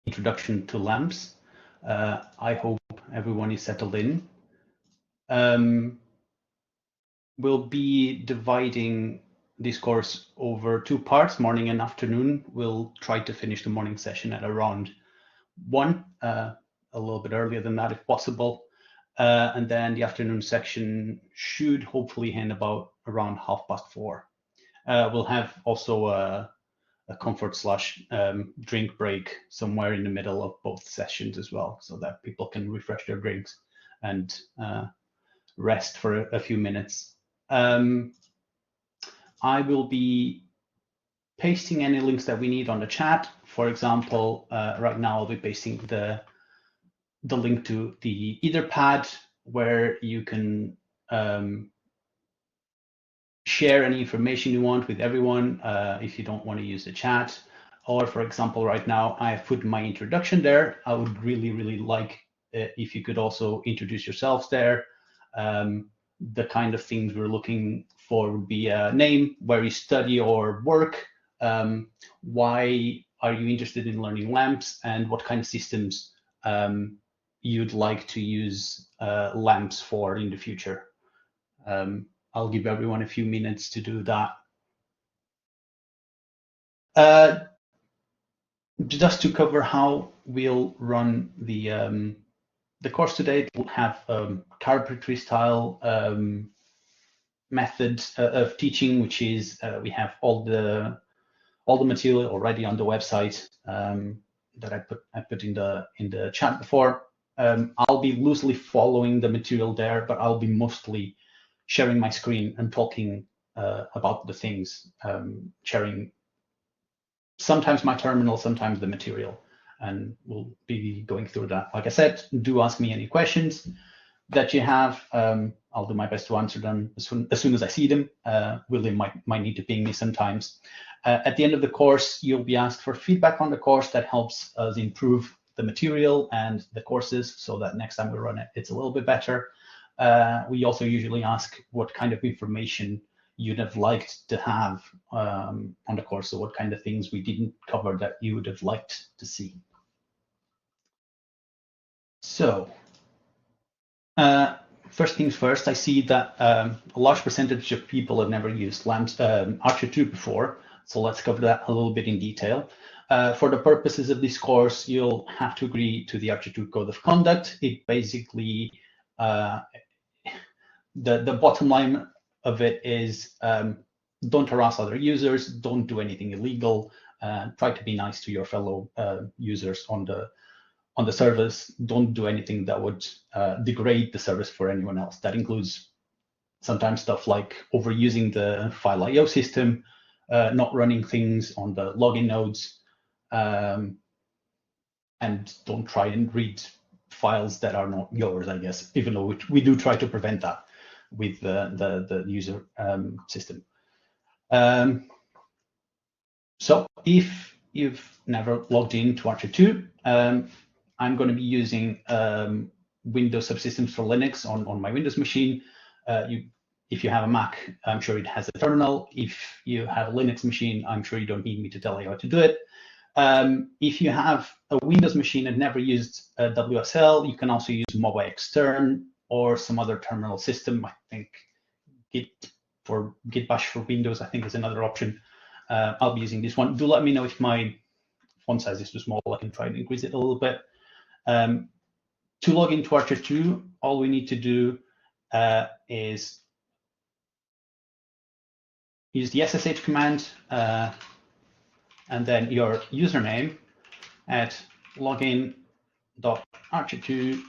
introduction to LAMMPS. I hope everyone is settled in. We'll be dividing this course over 2 parts, morning and afternoon. We'll try to finish the morning session at around 1, a little bit earlier than that if possible. And then the afternoon section should hopefully end about around 4:30. We'll have also a comfort/drink break somewhere in the middle of both sessions as well, so that people can refresh their drinks and rest for a few minutes. I will be pasting any links that we need on the chat. For example, right now I'll be pasting the link to the Etherpad, where you can share any information you want with everyone if you don't want to use the chat. Or for example, right now I have put my introduction there. I would really like if you could also introduce yourselves there. The kind of things we're looking for would be a name, where you study or work, why are you interested in learning LAMMPS, and what kind of systems you'd like to use LAMMPS for in the future. I'll give everyone a few minutes to do that. Just to cover how we'll run the course today, we'll have carpentry style method of teaching, which is we have all the material already on the website that I put in the chat before. I'll be loosely following the material there, but I'll be mostly sharing my screen and talking about the things, sharing sometimes my terminal, sometimes the material, and we'll be going through that. Like I said, do ask me any questions that you have. I'll do my best to answer them as soon as I see them. William might need to ping me sometimes. At the end of the course, you'll be asked for feedback on the course that helps us improve the material and the courses, so that next time we run it, it's a little bit better. We also usually ask what kind of information you'd have liked to have on the course, so what kind of things we didn't cover that you would have liked to see. So first things first, I see that a large percentage of people have never used ARCHER2 before, so let's cover that a little bit in detail. For the purposes of this course, you'll have to agree to the ARCHER2 Code of Conduct. It basically, the bottom line of it is don't harass other users, don't do anything illegal, try to be nice to your fellow users on the service, don't do anything that would degrade the service for anyone else. That includes sometimes stuff like overusing the file IO system, not running things on the login nodes, and don't try and read files that are not yours, I guess, even though we do try to prevent that with the user system. So if you've never logged into ARCHER2, I'm going to be using Windows Subsystems for Linux on my Windows machine. If you have a Mac, I'm sure it has a terminal. If you have a Linux machine, I'm sure you don't need me to tell you how to do it. If you have a Windows machine and never used WSL, you can also use Mobile Extern or some other terminal system. I think Git Bash for Windows, I think, is another option. I'll be using this one. Do let me know if my font size is too small. I can try and increase it a little bit. To log into ARCHER2, all we need to do is use the SSH command and then your username at login.archer2.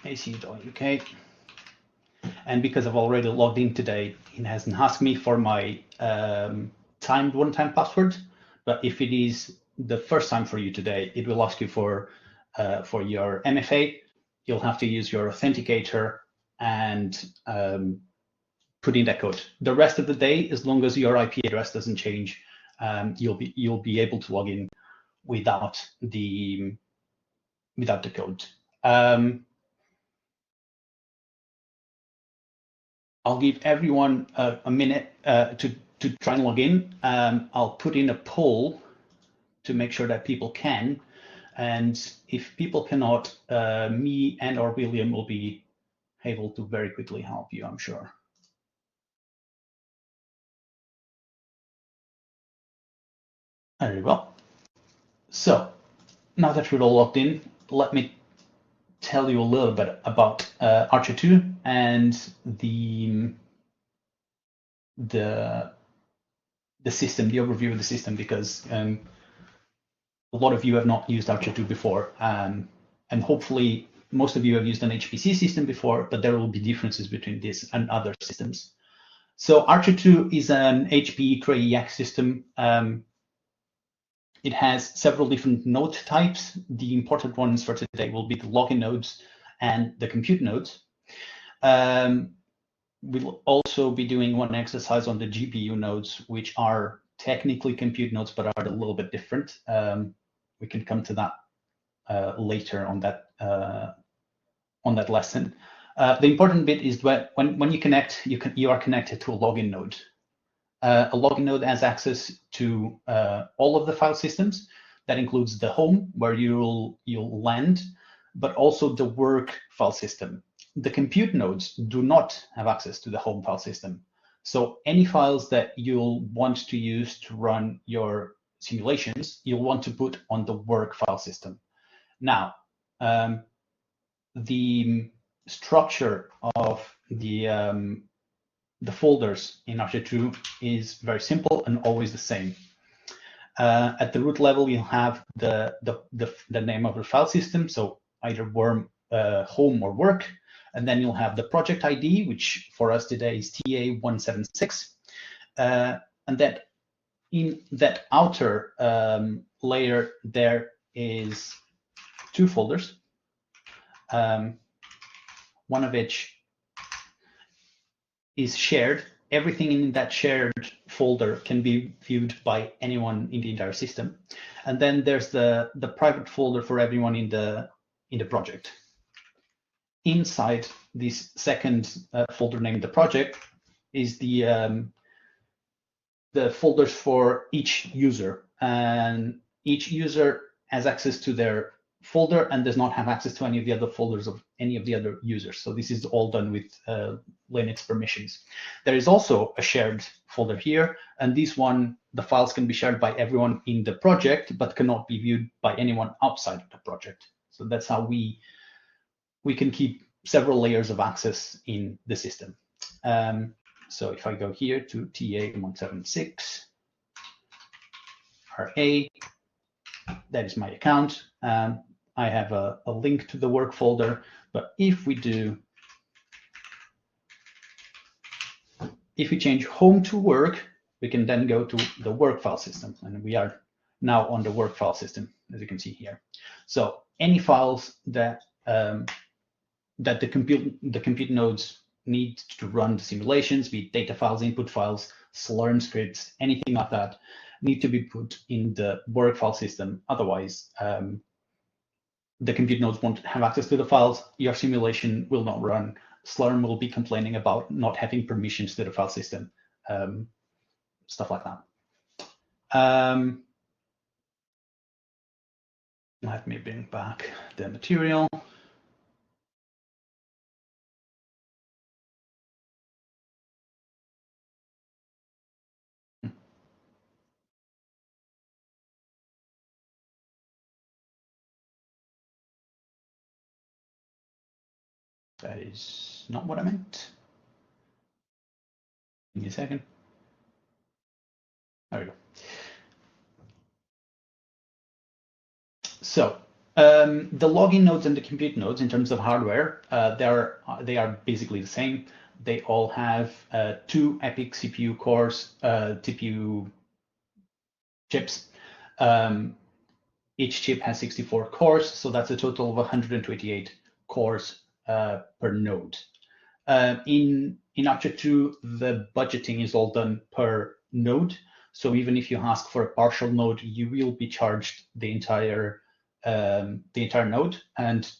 AC.uk. And because I've already logged in today, it hasn't asked me for my timed one-time password. But if it is the first time for you today, it will ask you for your MFA. You'll have to use your authenticator and put in that code. The rest of the day, as long as your IP address doesn't change, you'll be able to log in without the code. I'll give everyone a minute to to try and log in, I'll put in a poll to make sure that people can. And if people cannot, me and or William will be able to very quickly help you, I'm sure. There you go. So now that we're all logged in, let me tell you a little bit about ARCHER2 and the system, the overview of the system, because a lot of you have not used ARCHER2 before, and hopefully most of you have used an HPC system before, but there will be differences between this and other systems. So ARCHER2 is an HPE Cray EX system. It has several different node types. The important ones for today will be the login nodes and the compute nodes. We'll also be doing one exercise on the GPU nodes, which are technically compute nodes, but are a little bit different. We can come to that later on that lesson. The important bit is that when you connect, you are connected to a login node. A login node has access to all of the file systems. That includes the home, where you'll land, but also the work file system. The compute nodes do not have access to the home file system. So any files that you'll want to use to run your simulations, you'll want to put on the work file system. Now, the structure of the folders in ARCHER2 is very simple and always the same. At the root level, you'll have the name of the file system, so either worm, home, or work, and then you'll have the project ID, which for us today is TA176, and that in that outer layer there is two folders, one of which is shared. Everything in that shared folder can be viewed by anyone in the entire system. And then there's the private folder for everyone in the project. Inside this second folder named the project is the folders for each user. And each user has access to their folder and does not have access to any of the other folders of any of the other users. So this is all done with Linux permissions. There is also a shared folder here, and this one, the files can be shared by everyone in the project, but cannot be viewed by anyone outside of the project. So that's how we can keep several layers of access in the system. So if I go here to TA176, RA, that is my account. I have a link to the work folder, but if we change home to work, we can then go to the work file system, and we are now on the work file system, as you can see here. So any files that the compute nodes need to run the simulations, be it data files, input files, Slurm scripts, anything like that, need to be put in the work file system. Otherwise, the compute nodes won't have access to the files. Your simulation will not run. Slurm will be complaining about not having permissions to the file system, stuff like that. Let me bring back the material. That is not what I meant. Give me a second. There we go. So the login nodes and the compute nodes, in terms of hardware, they are basically the same. They all have 2 EPYC CPU cores, TPU chips. Each chip has 64 cores, so that's a total of 128 cores per node. In ARCHER2, the budgeting is all done per node. So even if you ask for a partial node, you will be charged the entire node, and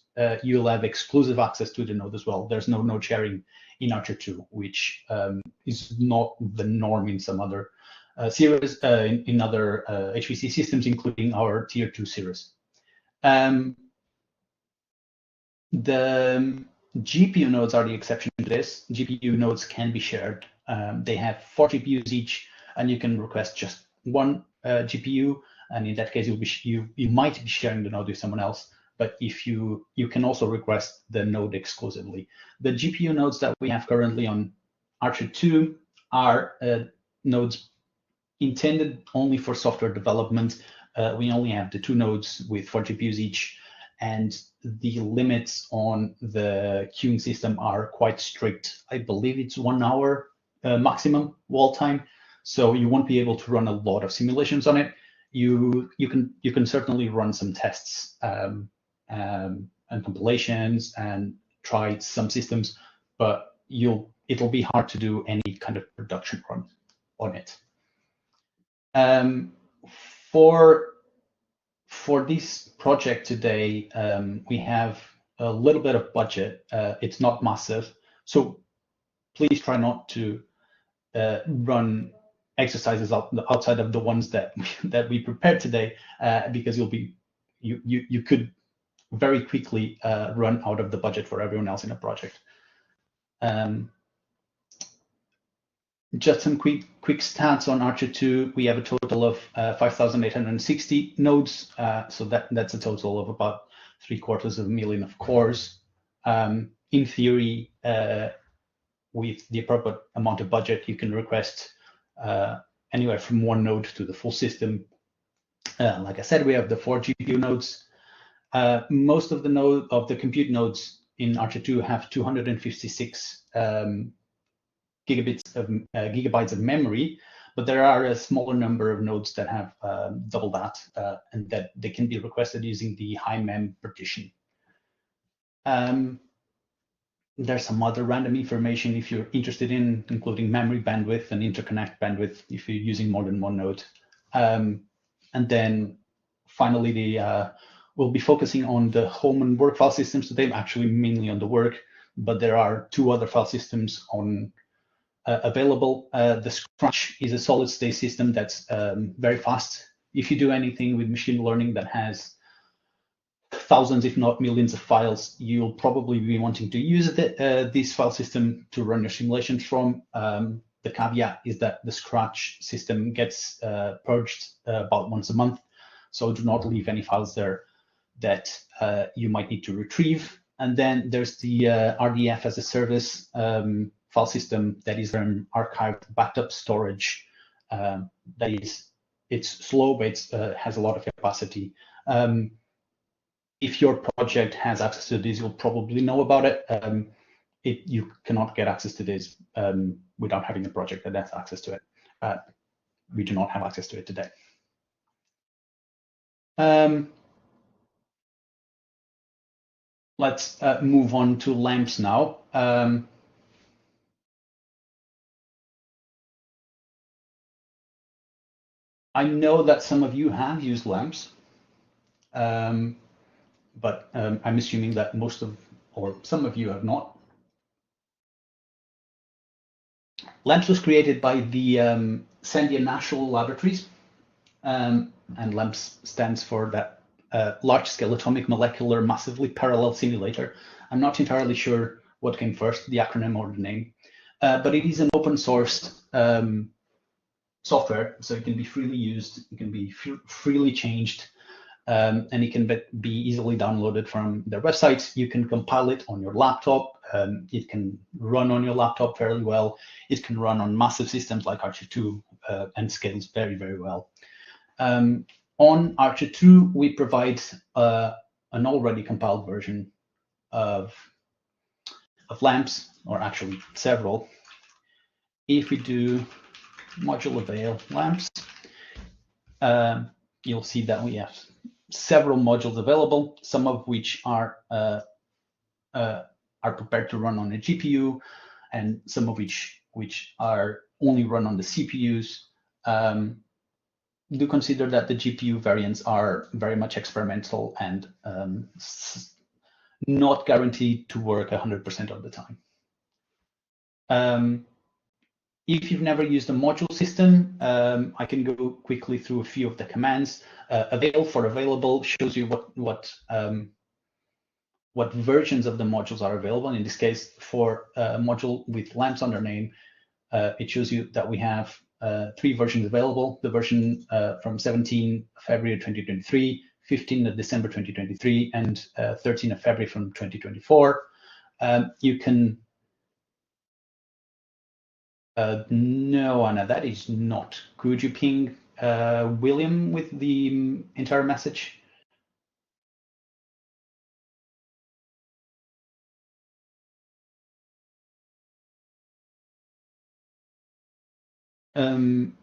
you'll have exclusive access to the node as well. There's no node sharing in ARCHER2, which is not the norm in some other series, in other HPC systems, including our Tier 2 series. The GPU nodes are the exception to this. GPU nodes can be shared. They have 4 GPUs each, and you can request just one GPU. And in that case, you might be sharing the node with someone else. But if you can also request the node exclusively. The GPU nodes that we have currently on ARCHER2 are nodes intended only for software development. We only have the 2 nodes with 4 GPUs each, and the limits on the queuing system are quite strict. I believe it's 1 hour maximum wall time, so you won't be able to run a lot of simulations on it. You can certainly run some tests and compilations and try some systems, but it'll be hard to do any kind of production run on it. For this project today, we have a little bit of budget. It's not massive, so please try not to run exercises outside of the ones that we prepared today, because you could very quickly run out of the budget for everyone else in a project. Just some quick stats on ARCHER2. We have a total of 5,860 nodes, so that's a total of about 750,000 of cores. In theory, with the appropriate amount of budget, you can request anywhere from 1 node to the full system. Like I said, we have the 4 GPU nodes. Most of the compute nodes in ARCHER2 have 256 gigabytes of memory, but there are a smaller number of nodes that have double that, and that they can be requested using the high mem partition. There's some other random information if you're interested in, including memory bandwidth and interconnect bandwidth if you're using more than 1 node. And then finally, we'll be focusing on the home and work file systems today, actually mainly on the work, but there are 2 other file systems available. The Scratch is a solid-state system that's very fast. If you do anything with machine learning that has thousands, if not millions of files, you'll probably be wanting to use this file system to run your simulations from. The caveat is that the Scratch system gets purged about once a month, so do not leave any files there that you might need to retrieve. And then there's the RDF as a service file system that is an archived backed up storage. It's slow, but it has a lot of capacity. If your project has access to this, you'll probably know about it. You cannot get access to this without having a project that has access to it. We do not have access to it today. Let's move on to LAMMPS now. I know that some of you have used LAMMPS, but I'm assuming that some of you have not. LAMMPS was created by the Sandia National Laboratories, and LAMMPS stands for that large-scale atomic molecular massively parallel simulator. I'm not entirely sure what came first, the acronym or the name, but it is an open source software, so it can be freely used, it can be freely changed, and it can be easily downloaded from their website. You can compile it on your laptop. It can run on your laptop fairly well. It can run on massive systems like ARCHER2 and scales very, very well. On ARCHER2, we provide an already compiled version of LAMMPS, or actually several. If we do module avail LAMMPS, you'll see that we have several modules available, some of which are prepared to run on a GPU, and some of which are only run on the CPUs. Do consider that the GPU variants are very much experimental and not guaranteed to work 100% of the time. If you've never used a module system, I can go quickly through a few of the commands. Available shows you what versions of the modules are available. In this case, for a module with LAMMPS under name, it shows you that we have 3 versions available: the version from 17 February 2023, 15 of December 2023, and 13 of February from 2024. You can no, Anna, that is not. Could you ping William with the entire message? Okay.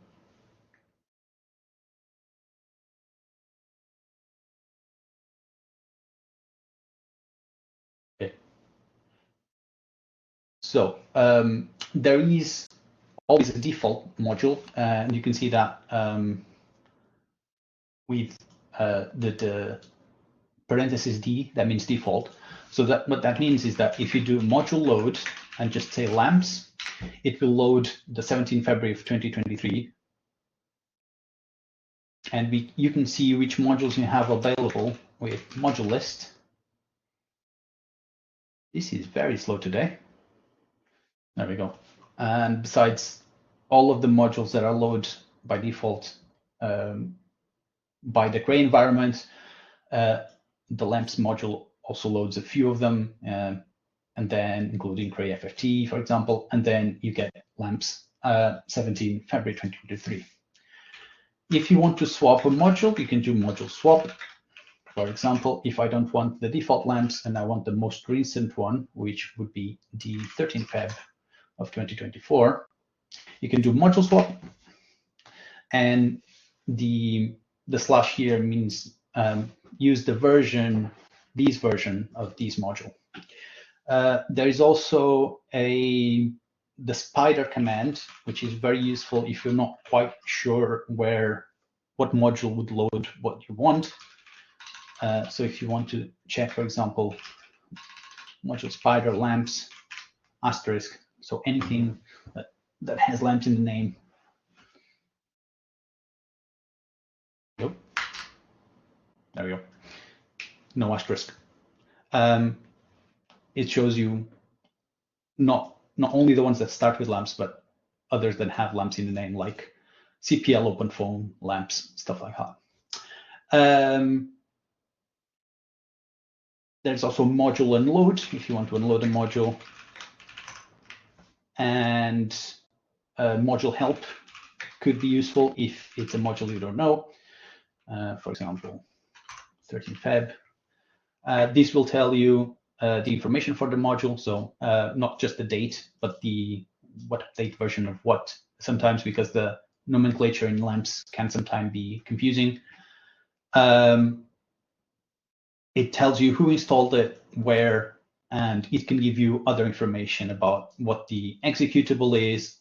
So there is always a default module, and you can see that with the parenthesis D, that means default. So that what that means is that if you do module load and just say LAMMPS, it will load the 17th February of 2023. And you can see which modules you have available with module list. This is very slow today. There we go. And besides all of the modules that are loaded by default by the Cray environment, the LAMMPS module also loads a few of them, and then including Cray FFT, for example, and then you get LAMMPS 17 February 2023. If you want to swap a module, you can do module swap. For example, if I don't want the default LAMMPS and I want the most recent one, which would be the 13th Feb of 2024, you can do module swap. And the slash here means use the version, this version of this module. There is also the spider command, which is very useful if you're not quite sure what module would load what you want. So if you want to check, for example, module spider LAMMPS asterisk, so anything that has LAMMPS in the name. Nope. There we go. No asterisk. It shows you not only the ones that start with LAMMPS, but others that have LAMMPS in the name, like CPL, OpenFOAM, LAMMPS, stuff like that. There's also module unload if you want to unload a module, and module help could be useful if it's a module you don't know. For example, 13 Feb. This will tell you the information for the module, so not just the date, but what update version of what, sometimes because the nomenclature in LAMMPS can sometimes be confusing. It tells you who installed it, where, and it can give you other information about what the executable is.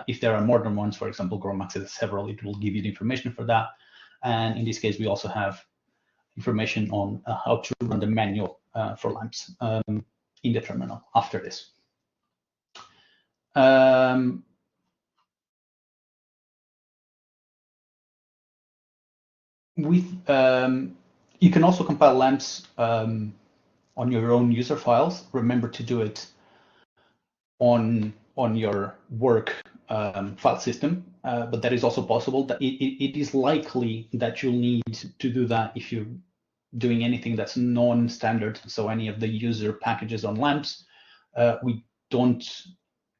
If there are more than ones, for example, GROMACS has several, it will give you the information for that. And in this case, we also have information on how to run the manual for LAMMPS in the terminal after this. You can also compile LAMMPS on your own user files. Remember to do it on your work file system, but that is also possible. That it is likely that you'll need to do that if you're doing anything that's non-standard. So any of the user packages on LAMMPS,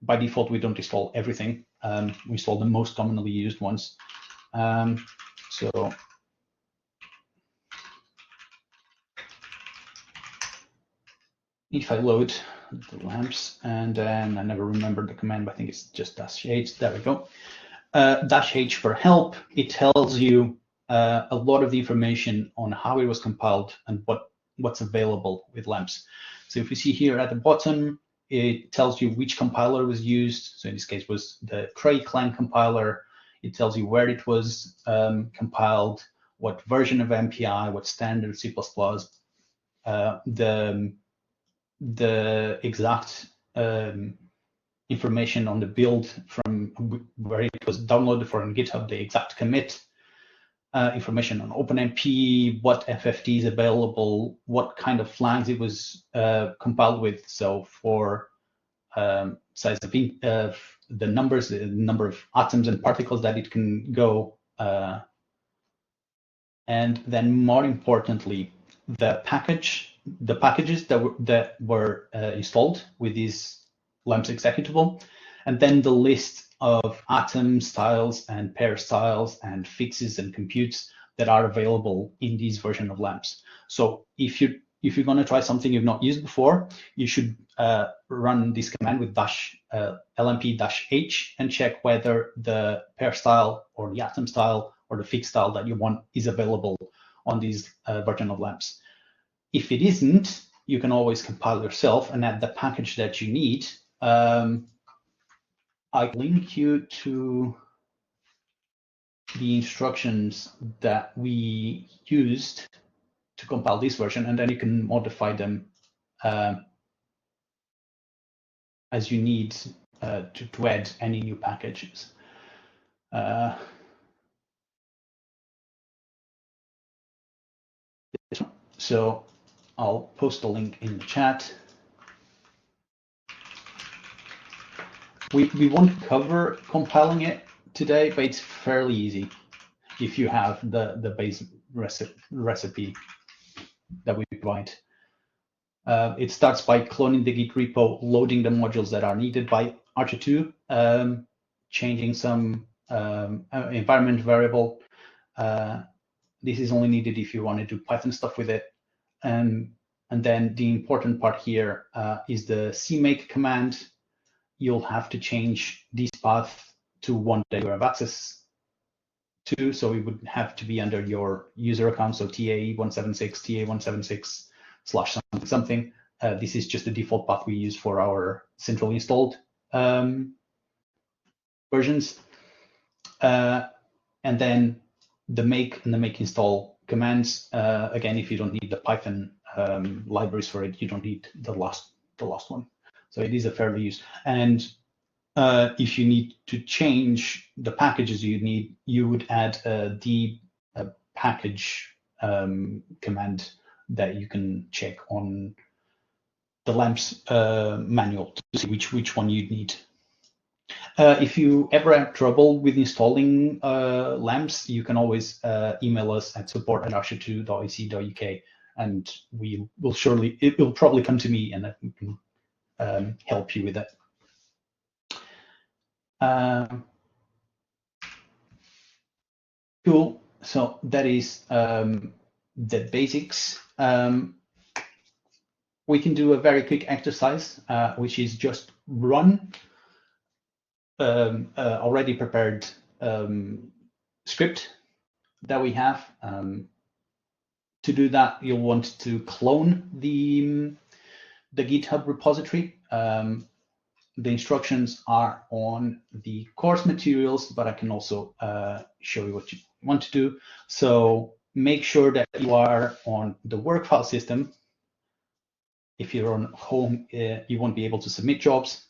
by default, we don't install everything. We install the most commonly used ones. So if I load the LAMMPS, and then I never remember the command, but I think it's just -h. There we go. -h for help. It tells you a lot of the information on how it was compiled and what's available with LAMMPS. So if you see here at the bottom, it tells you which compiler was used. So in this case was the Cray Clang compiler. It tells you where it was compiled, what version of MPI, what standard C++, the exact information on the build from where it was downloaded from GitHub, the exact commit, information on OpenMP, what FFT is available, what kind of flags it was compiled with. So for size of the numbers, the number of atoms and particles that it can go, and then more importantly, the packages that were installed with this LAMMPS executable, and then the list of atom styles and pair styles and fixes and computes that are available in this version of LAMMPS. So if you're going to try something you've not used before, you should run this command with -lmp-h and check whether the pair style or the atom style or the fixed style that you want is available on this version of LAMMPS. If it isn't, you can always compile yourself and add the package that you need. I link you to the instructions that we used to compile this version, and then you can modify them as you need to add any new packages. So I'll post a link in the chat. We won't cover compiling it today, but it's fairly easy if you have the base recipe that we provide. It starts by cloning the Git repo, loading the modules that are needed by ARCHER2, changing some environment variable. This is only needed if you want to do Python stuff with it. And then the important part here is the CMake command. You'll have to change this path to one that you have access to. So it would have to be under your user account. So TA176, TA176/ something. This is just the default path we use for our centrally installed versions. And then the make and the make install commands. Again, if you don't need the Python libraries for it, you don't need the last one. So it is a fair use. And if you need to change the packages you would add the package command that you can check on the LAMMPS manual to see which one you need. If you ever have trouble with installing LAMMPS, you can always email us at support@archer2.ac.uk, and it will probably come to me, and we can help you with that. Cool. So that is the basics. We can do a very quick exercise, which is just run already prepared script that we have. To do that, you'll want to clone the GitHub repository. The instructions are on the course materials, but I can also show you what you want to do. So make sure that you are on the work file system. If you're on home, you won't be able to submit jobs,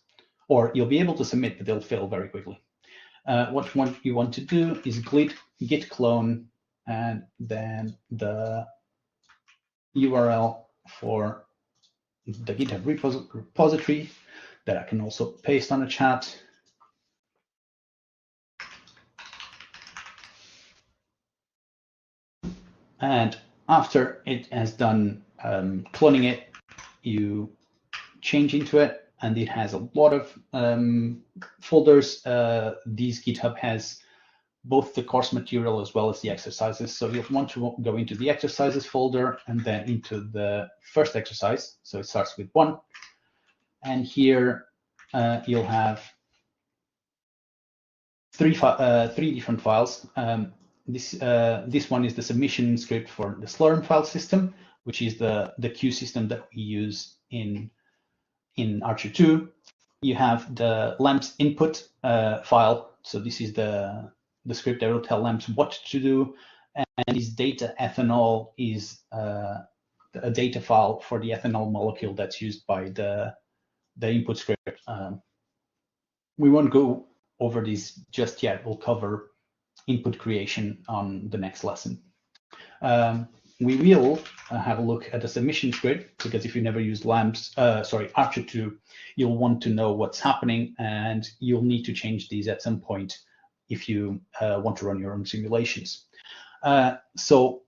or you'll be able to submit, but they'll fail very quickly. What you want to do is git clone, and then the URL for the GitHub repository that I can also paste on the chat. And after it has done cloning it, you change into it, and it has a lot of folders. These GitHub has both the course material as well as the exercises. So you'll want to go into the exercises folder and then into the first exercise. So it starts with 1. And here you'll have three different files. This one is the submission script for the Slurm file system, which is the queue system that we use in ARCHER2. You have the LAMMPS input file. So this is the script that will tell LAMMPS what to do. And this data ethanol is a data file for the ethanol molecule that's used by the input script. we won't go over these just yet. We'll cover input creation on the next lesson. We will have a look at the submission script, because if you never used ARCHER2, you'll want to know what's happening, and you'll need to change these at some point if you want to run your own simulations. So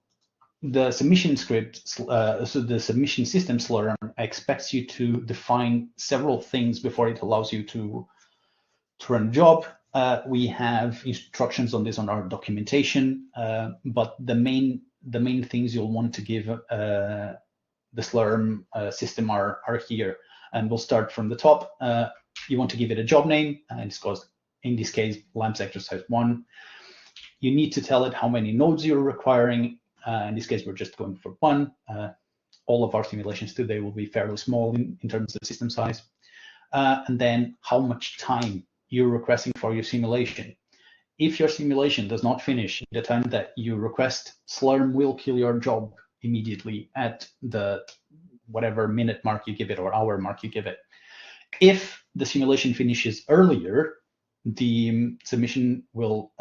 the submission script, so the submission system Slurm expects you to define several things before it allows you to run a job. We have instructions on this on our documentation, but the main things you'll want to give the Slurm system are here, and we'll start from the top. You want to give it a job name, and in this case, LAMMPS exercise 1. You need to tell it how many nodes you're requiring. In this case, we're just going for 1. All of our simulations today will be fairly small in terms of system size. And then how much time you're requesting for your simulation. If your simulation does not finish in the time that you request, Slurm will kill your job immediately at the whatever minute mark you give it or hour mark you give it. If the simulation finishes earlier, the submission will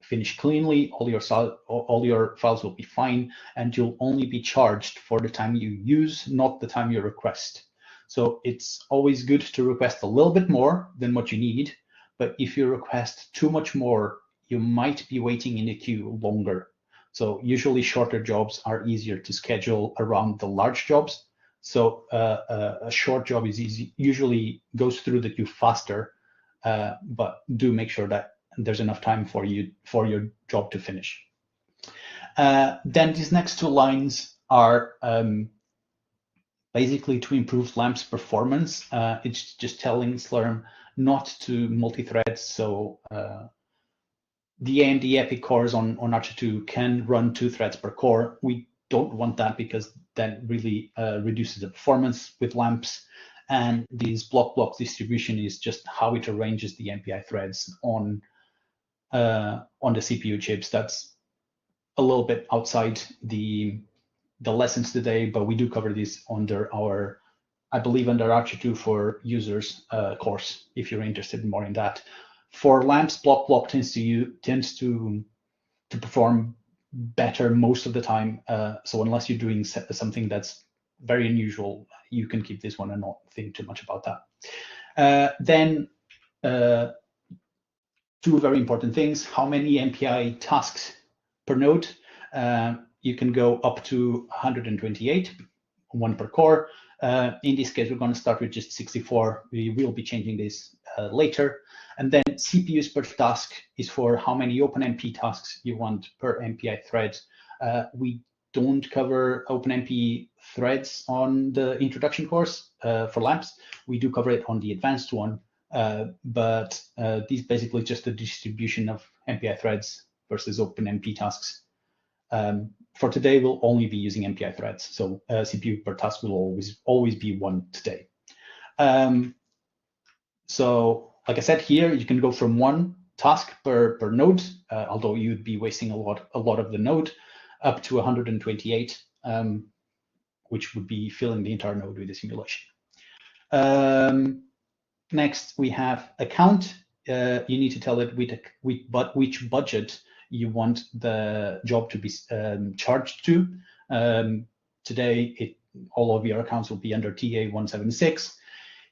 finish cleanly, all your files will be fine, and you'll only be charged for the time you use, not the time you request. So it's always good to request a little bit more than what you need, but if you request too much more, you might be waiting in the queue longer. So usually shorter jobs are easier to schedule around the large jobs. So a short job is usually goes through the queue faster, but do make sure that there's enough time for your job to finish. Then these next 2 lines are basically to improve LAMMPS performance. It's just telling Slurm not to multi-thread. So the AMD EPYC cores on ARCHER2 can run 2 threads per core. We don't want that because that really reduces the performance with LAMMPS. And this block distribution is just how it arranges the MPI threads on the CPU chips. That's a little bit outside the lessons today, but we do cover this under our, I believe, under ARCHER2 for users course, if you're interested more in that. For LAMMPS, block tends to perform better most of the time. So unless you're doing something that's very unusual, you can keep this one and not think too much about that. Then 2 very important things: how many MPI tasks per node. You can go up to 128, 1 per core. In this case, we're going to start with just 64. We will be changing this later. And then CPUs per task is for how many OpenMP tasks you want per MPI thread. We don't cover OpenMP threads on the introduction course for LAMMPS. We do cover it on the advanced one, but these basically just the distribution of MPI threads versus OpenMP tasks. For today, we'll only be using MPI threads, so CPU per task will always be 1 today. So, like I said here, you can go from 1 task per node, although you'd be wasting a lot of the node, up to 128, which would be filling the entire node with the simulation. Next, we have account. You need to tell it which budget you want the job to be charged to. Today, all of your accounts will be under TA 176.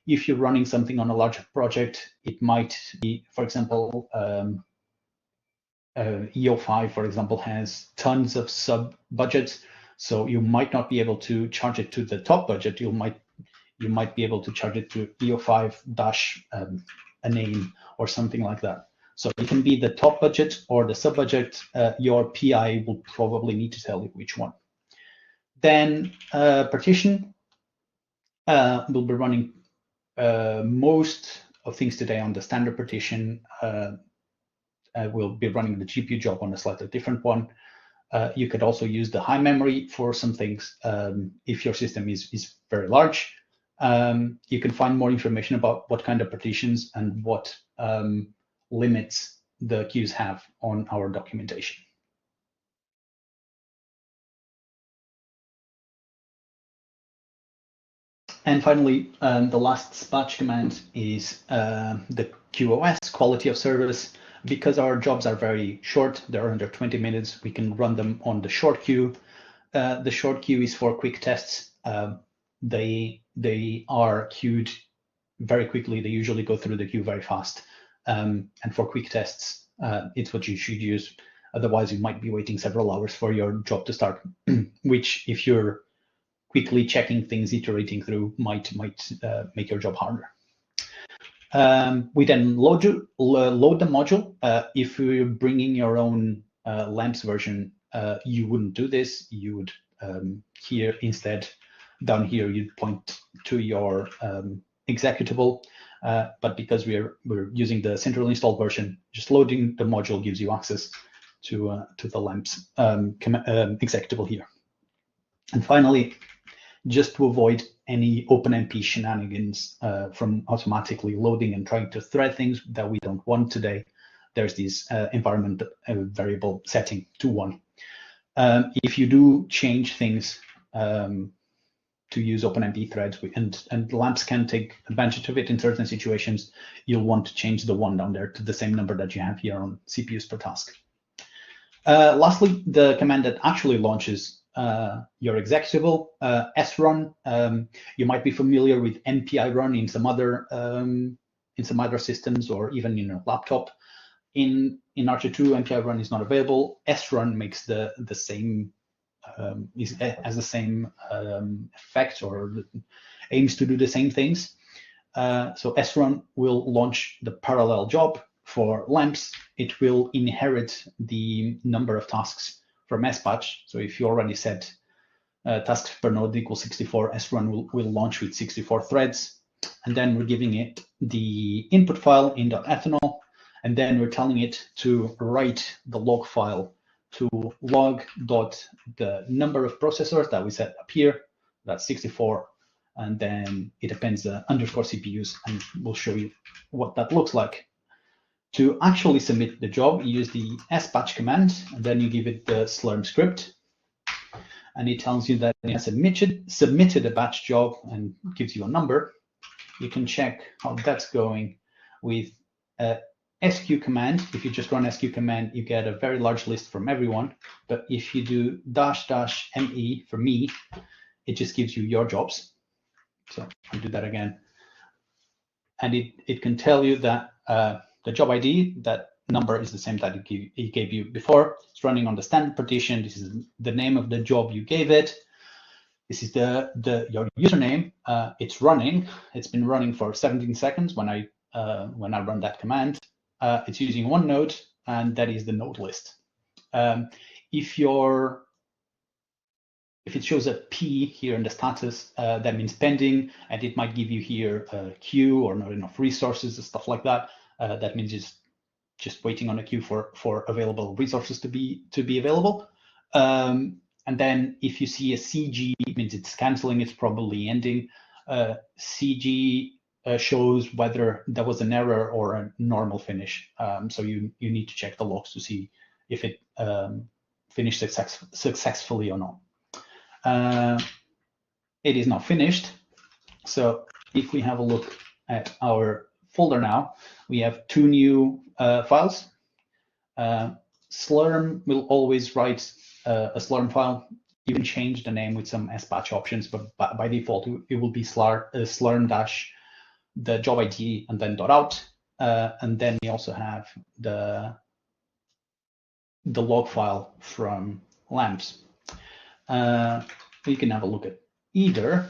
If you're running something on a larger project, it might be, for example, EO5, for example, has tons of sub-budgets, so you might not be able to charge it to the top budget. You might be able to charge it to EO5 dash a name or something like that. So it can be the top budget or the sub-budget. Your PI will probably need to tell you which one. Then partition. We'll be running most of things today on the standard partition. We'll be running the GPU job on a slightly different one. You could also use the high memory for some things if your system is very large. You can find more information about what kind of partitions and what limits the queues have on our documentation. And finally, the last dispatch command is the QoS, quality of service. Because our jobs are very short, they're under 20 minutes, we can run them on the short queue. The short queue is for quick tests. They are queued very quickly. They usually go through the queue very fast. And for quick tests, it's what you should use. Otherwise, you might be waiting several hours for your job to start, which if you're quickly checking things, iterating through, might make your job harder. We then load the module. If you're bringing your own LAMMPS version, you wouldn't do this. You would here instead, down here, you'd point to your executable. But because we're using the centrally installed version, just loading the module gives you access to the LAMMPS executable here. And finally, just to avoid any OpenMP shenanigans from automatically loading and trying to thread things that we don't want today, there's this environment variable setting to 1. If you do change things to use OpenMP threads, and LAMMPS can take advantage of it in certain situations, you'll want to change the 1 down there to the same number that you have here on CPUs per task. Lastly, the command that actually launches your executable, srun. You might be familiar with npi run in some other systems or even in a laptop. In ARCHER2, npi run is not available. Srun makes the same has the same effect or aims to do the same things. So srun will launch the parallel job for LAMMPS. It will inherit the number of tasks from sbatch. So if you already set tasks per node equals 64, srun will launch with 64 threads. And then we're giving it the input file in .ethanol. And then we're telling it to write the log file to log.the number of processors that we set up here. That's 64. And then it appends the underscore CPUs, and we'll show you what that looks like. To actually submit the job, you use the sbatch command, and then you give it the slurm script, and it tells you that it has submitted a batch job and gives you a number. You can check how that's going with sq command. If you just run sq command, you get a very large list from everyone. But if you do --me for me, it just gives you your jobs. So I'll do that again. And it can tell you that the job ID, that number is the same that it gave you before. It's running on the standard partition. This is the name of the job you gave it. This is your username. It's running. It's been running for 17 seconds when I run that command. It's using 1 node, and that is the node list. If it shows a P here in the status, that means pending, and it might give you here a queue or not enough resources and stuff like that. That means it's just waiting on a queue for available resources to be available. And then if you see a CG, it means it's canceling, it's probably ending. CG shows whether there was an error or a normal finish. So you need to check the logs to see if it finished successfully or not. It is not finished. So if we have a look at our folder now, we have 2 new files. Slurm will always write a Slurm file. You can change the name with some sbatch options, but by default, it will be slurm dash the job ID and then .out. And then we also have the log file from LAMMPS. We can have a look at either.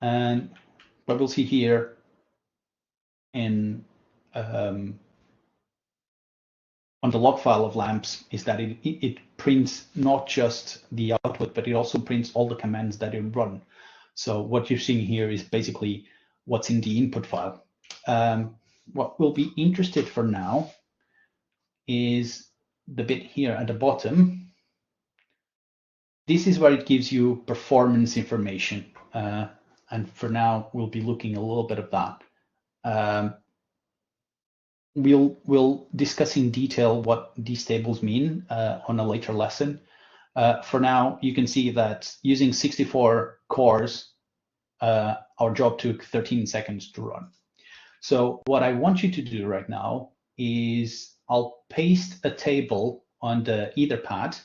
And what we'll see here in on the log file of LAMMPS is that it prints not just the output, but it also prints all the commands that it run. So what you're seeing here is basically what's in the input file. What we'll be interested for now is the bit here at the bottom. This is where it gives you performance information. And for now, we'll be looking a little bit of that. We'll discuss in detail what these tables mean on a later lesson. For now, you can see that using 64 cores, our job took 13 seconds to run. So what I want you to do right now is I'll paste a table on the Etherpad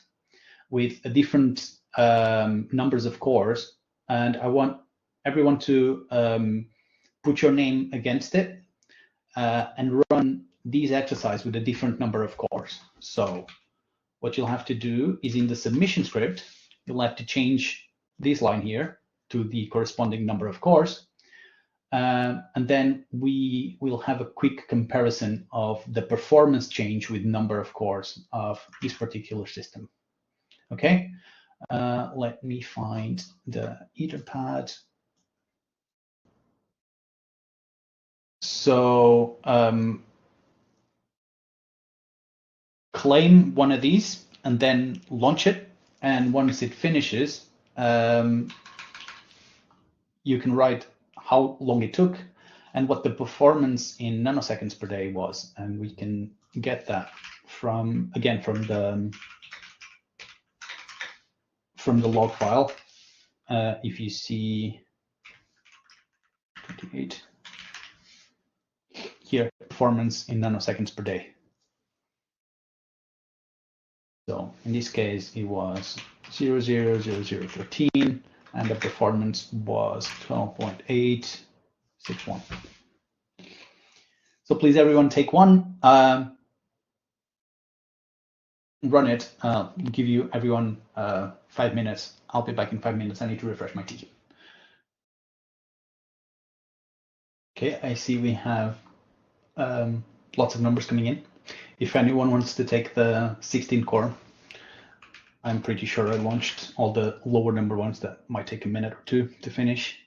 with a different numbers of cores, and I want everyone to put your name against it and run these exercises with a different number of cores. So what you'll have to do is in the submission script, you'll have to change this line here to the corresponding number of cores. And then we will have a quick comparison of the performance change with number of cores of this particular system. Okay, let me find the Etherpad. So claim one of these and then launch it. And once it finishes, you can write how long it took and what the performance in nanoseconds per day was. And we can get that from, again, from the log file. If you see 28 here, performance in nanoseconds per day. So in this case, it was 000013, and the performance was 12.861. So please, everyone, take one, run it. Give you everyone 5 minutes. I'll be back in 5 minutes. I need to refresh my tea. Okay, I see we have lots of numbers coming in. If anyone wants to take the 16 core, I'm pretty sure I launched all the lower number ones that might take a minute or two to finish.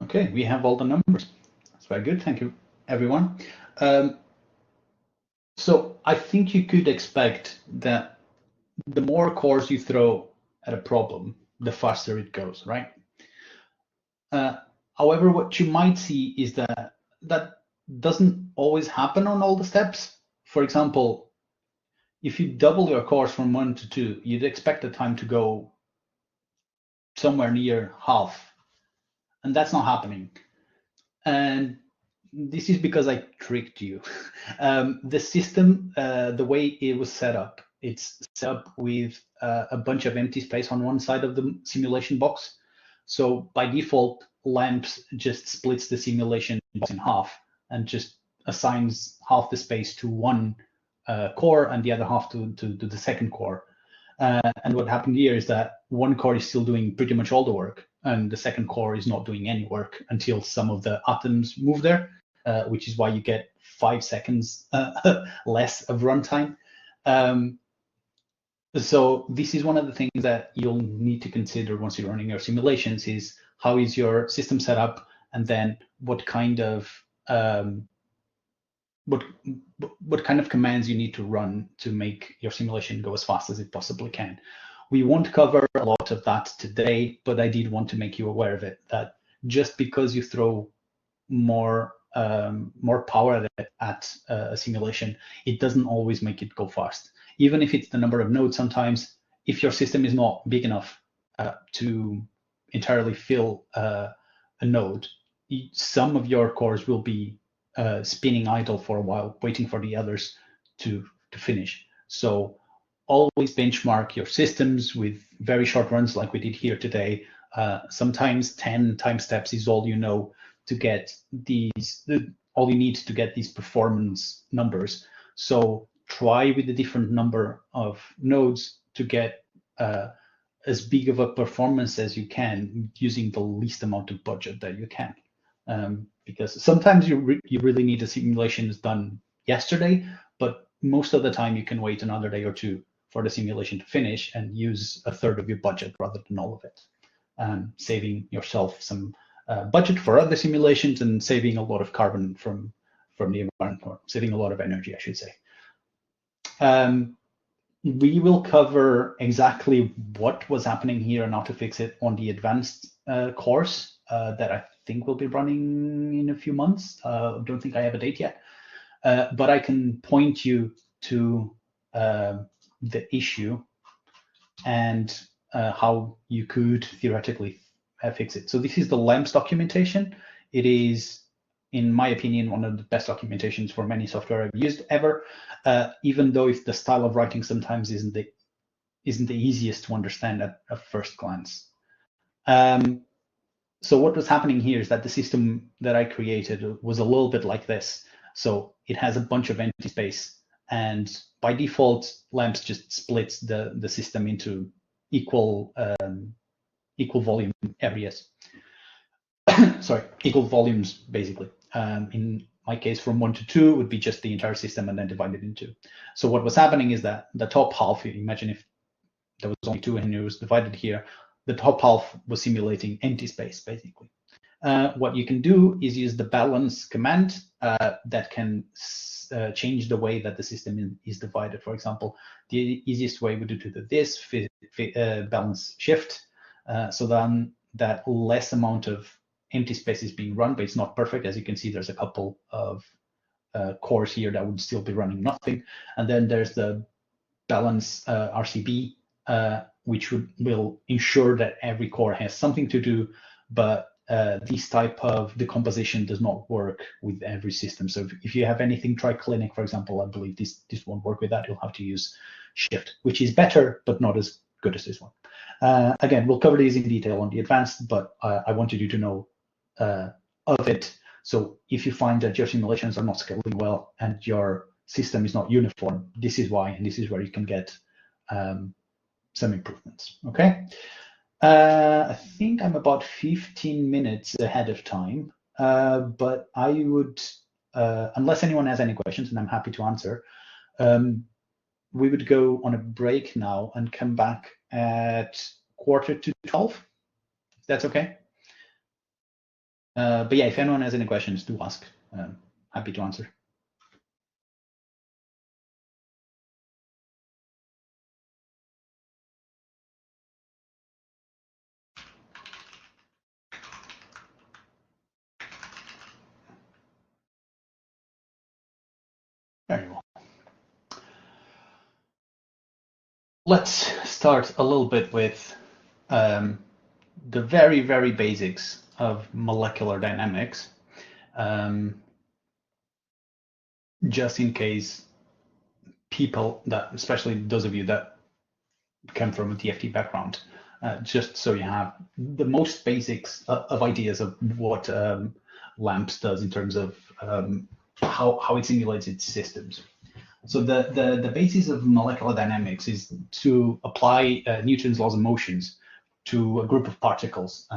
Okay, we have all the numbers. That's very good. Thank you, everyone. So I think you could expect that the more cores you throw at a problem, the faster it goes, right? However, what you might see is that doesn't always happen on all the steps. For example, if you double your cores from 1 to 2, you'd expect the time to go somewhere near half, and that's not happening. And this is because I tricked you. The system, the way it was set up, it's set up with a bunch of empty space on one side of the simulation box. So by default, LAMMPS just splits the simulation box in half and just assigns half the space to one core and the other half to the second core. And what happened here is that one core is still doing pretty much all the work, and the second core is not doing any work until some of the atoms move there, which is why you get 5 seconds less of runtime. So this is one of the things that you'll need to consider once you're running your simulations is how is your system set up, and then what kind of what kind of commands you need to run to make your simulation go as fast as it possibly can. We won't cover a lot of that today, but I did want to make you aware of it, that just because you throw more power at a simulation, it doesn't always make it go fast. Even if it's the number of nodes, sometimes if your system is not big enough to entirely fill a node, some of your cores will be spinning idle for a while, waiting for the others to finish. So always benchmark your systems with very short runs like we did here today. Sometimes 10 time steps is all you know to get these, all you need to get these performance numbers. So try with a different number of nodes to get as big of a performance as you can using the least amount of budget that you can. Because sometimes you really need a simulation done yesterday, but most of the time you can wait another day or two for the simulation to finish and use a third of your budget rather than all of it, saving yourself some budget for other simulations and saving a lot of carbon from the environment, or saving a lot of energy, I should say. We will cover exactly what was happening here and how to fix it on the advanced course that I think will be running in a few months. I don't think I have a date yet. but I can point you to the issue and how you could theoretically fix it. So this is the LAMMPS documentation. It is, in my opinion, one of the best documentations for many software I've used ever, even though if the style of writing sometimes isn't the easiest to understand at first glance. So what was happening here is that the system that I created was a little bit like this. So it has a bunch of empty space, and by default, LAMMPS just splits the system into equal volume areas. Sorry, equal volumes, basically. In my case, from 1 to 2 would be just the entire system and then divided in 2. So what was happening is that the top half, imagine if there was only 2 and it was divided here, the top half was simulating empty space, basically. What you can do is use the balance command that can change the way that the system is divided. For example, the easiest way would be to do this, balance shift, so then that less amount of empty space is being run, but it's not perfect. As you can see, there's a couple of cores here that would still be running nothing. And then there's the balance RCB, which will ensure that every core has something to do, but this type of decomposition does not work with every system. So if you have anything triclinic, for example, I believe this won't work with that. You'll have to use shift, which is better, but not as good as this one. Again, we'll cover these in detail on the advanced, but I wanted you to know of it. So if you find that your simulations are not scaling well and your system is not uniform, this is why, and this is where you can get some improvements. Okay. I think I'm about 15 minutes ahead of time, but I would, unless anyone has any questions, and I'm happy to answer, we would go on a break now and come back at 11:45. That's okay. But yeah, if anyone has any questions, do ask. Happy to answer. Very well. Let's start a little bit with the very, very basics of molecular dynamics, just in case people that, especially those of you that come from a DFT background, just so you have the most basics of ideas of what LAMMPS does in terms of how it simulates its systems. So the basis of molecular dynamics is to apply Newton's laws of motions to a group of particles.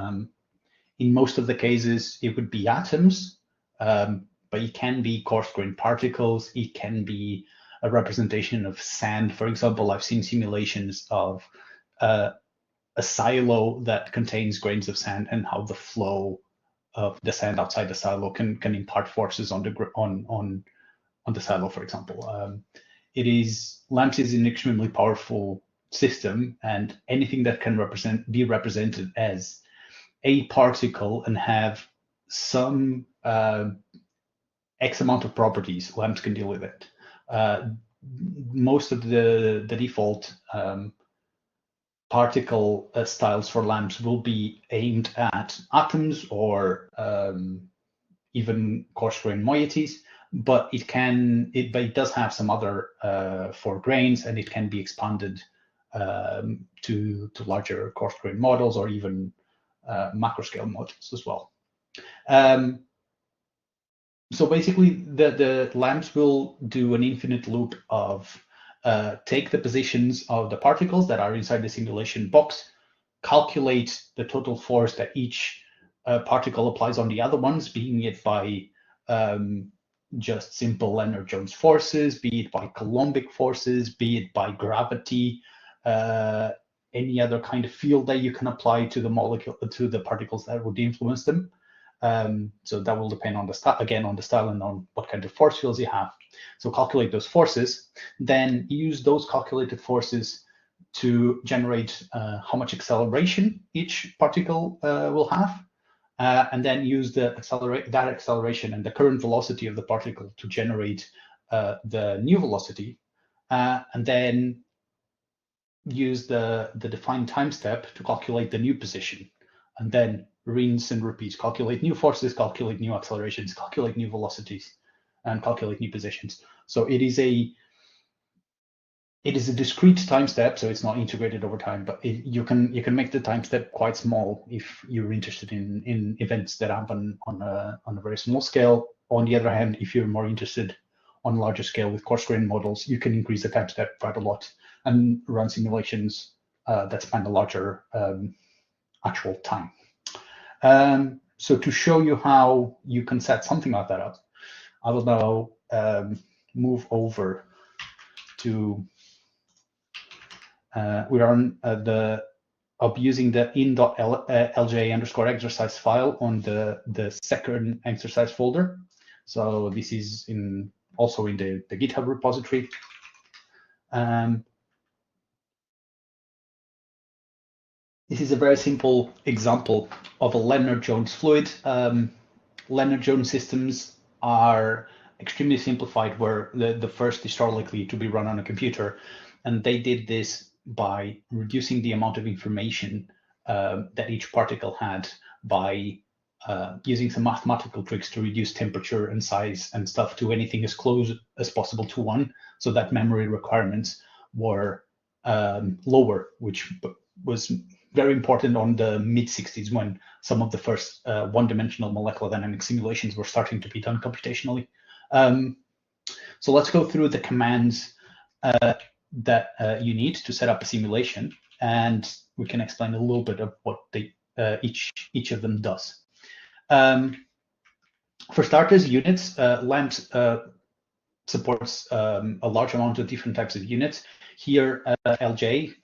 In most of the cases, it would be atoms, but it can be coarse-grained particles. It can be a representation of sand. For example, I've seen simulations of a silo that contains grains of sand and how the flow of the sand outside the silo can impart forces on the silo, for example. LAMMPS is an extremely powerful system, and anything that can be represented as a particle and have some X amount of properties, LAMMPS can deal with it. Most of the default particle styles for LAMMPS will be aimed at atoms or even coarse-grained moieties, but it does have some other for grains, and it can be expanded to larger coarse-grained models or even macro-scale models as well. So basically, the LAMMPS will do an infinite loop of take the positions of the particles that are inside the simulation box, calculate the total force that each particle applies on the other ones, being it by just simple Lennard-Jones forces, be it by Coulombic forces, be it by gravity, any other kind of field that you can apply to the molecule, to the particles that would influence them. So that will depend on the style, again, on the style and on what kind of force fields you have. So calculate those forces, then use those calculated forces to generate how much acceleration each particle will have. and then use that acceleration and the current velocity of the particle to generate the new velocity, and then use the defined time step to calculate the new position, and then rinse and repeat, calculate new forces, calculate new accelerations, calculate new velocities, and calculate new positions. So it is a discrete time step, so it's not integrated over time, but you can make the time step quite small if you're interested in events that happen on a very small scale. On the other hand, if you're more interested on a larger scale with coarse-grained models, you can increase the time step quite a lot and run simulations that span a larger actual time. So to show you how you can set something like that up, I will now move over to, we are on I'll be using the in.lj_exercise file on the second exercise folder. So this is also in the GitHub repository. This is a very simple example of a Lennard-Jones fluid. Lennard-Jones systems are extremely simplified, where the first historically to be run on a computer, and they did this by reducing the amount of information that each particle had by using some mathematical tricks to reduce temperature and size and stuff to anything as close as possible to 1, so that memory requirements were lower, which was very important on the mid-60s when some of the first one-dimensional molecular dynamics simulations were starting to be done computationally. So let's go through the commands that you need to set up a simulation, and we can explain a little bit of what each of them does. For starters, units, LAMMPS supports a large amount of different types of units. Here, LJ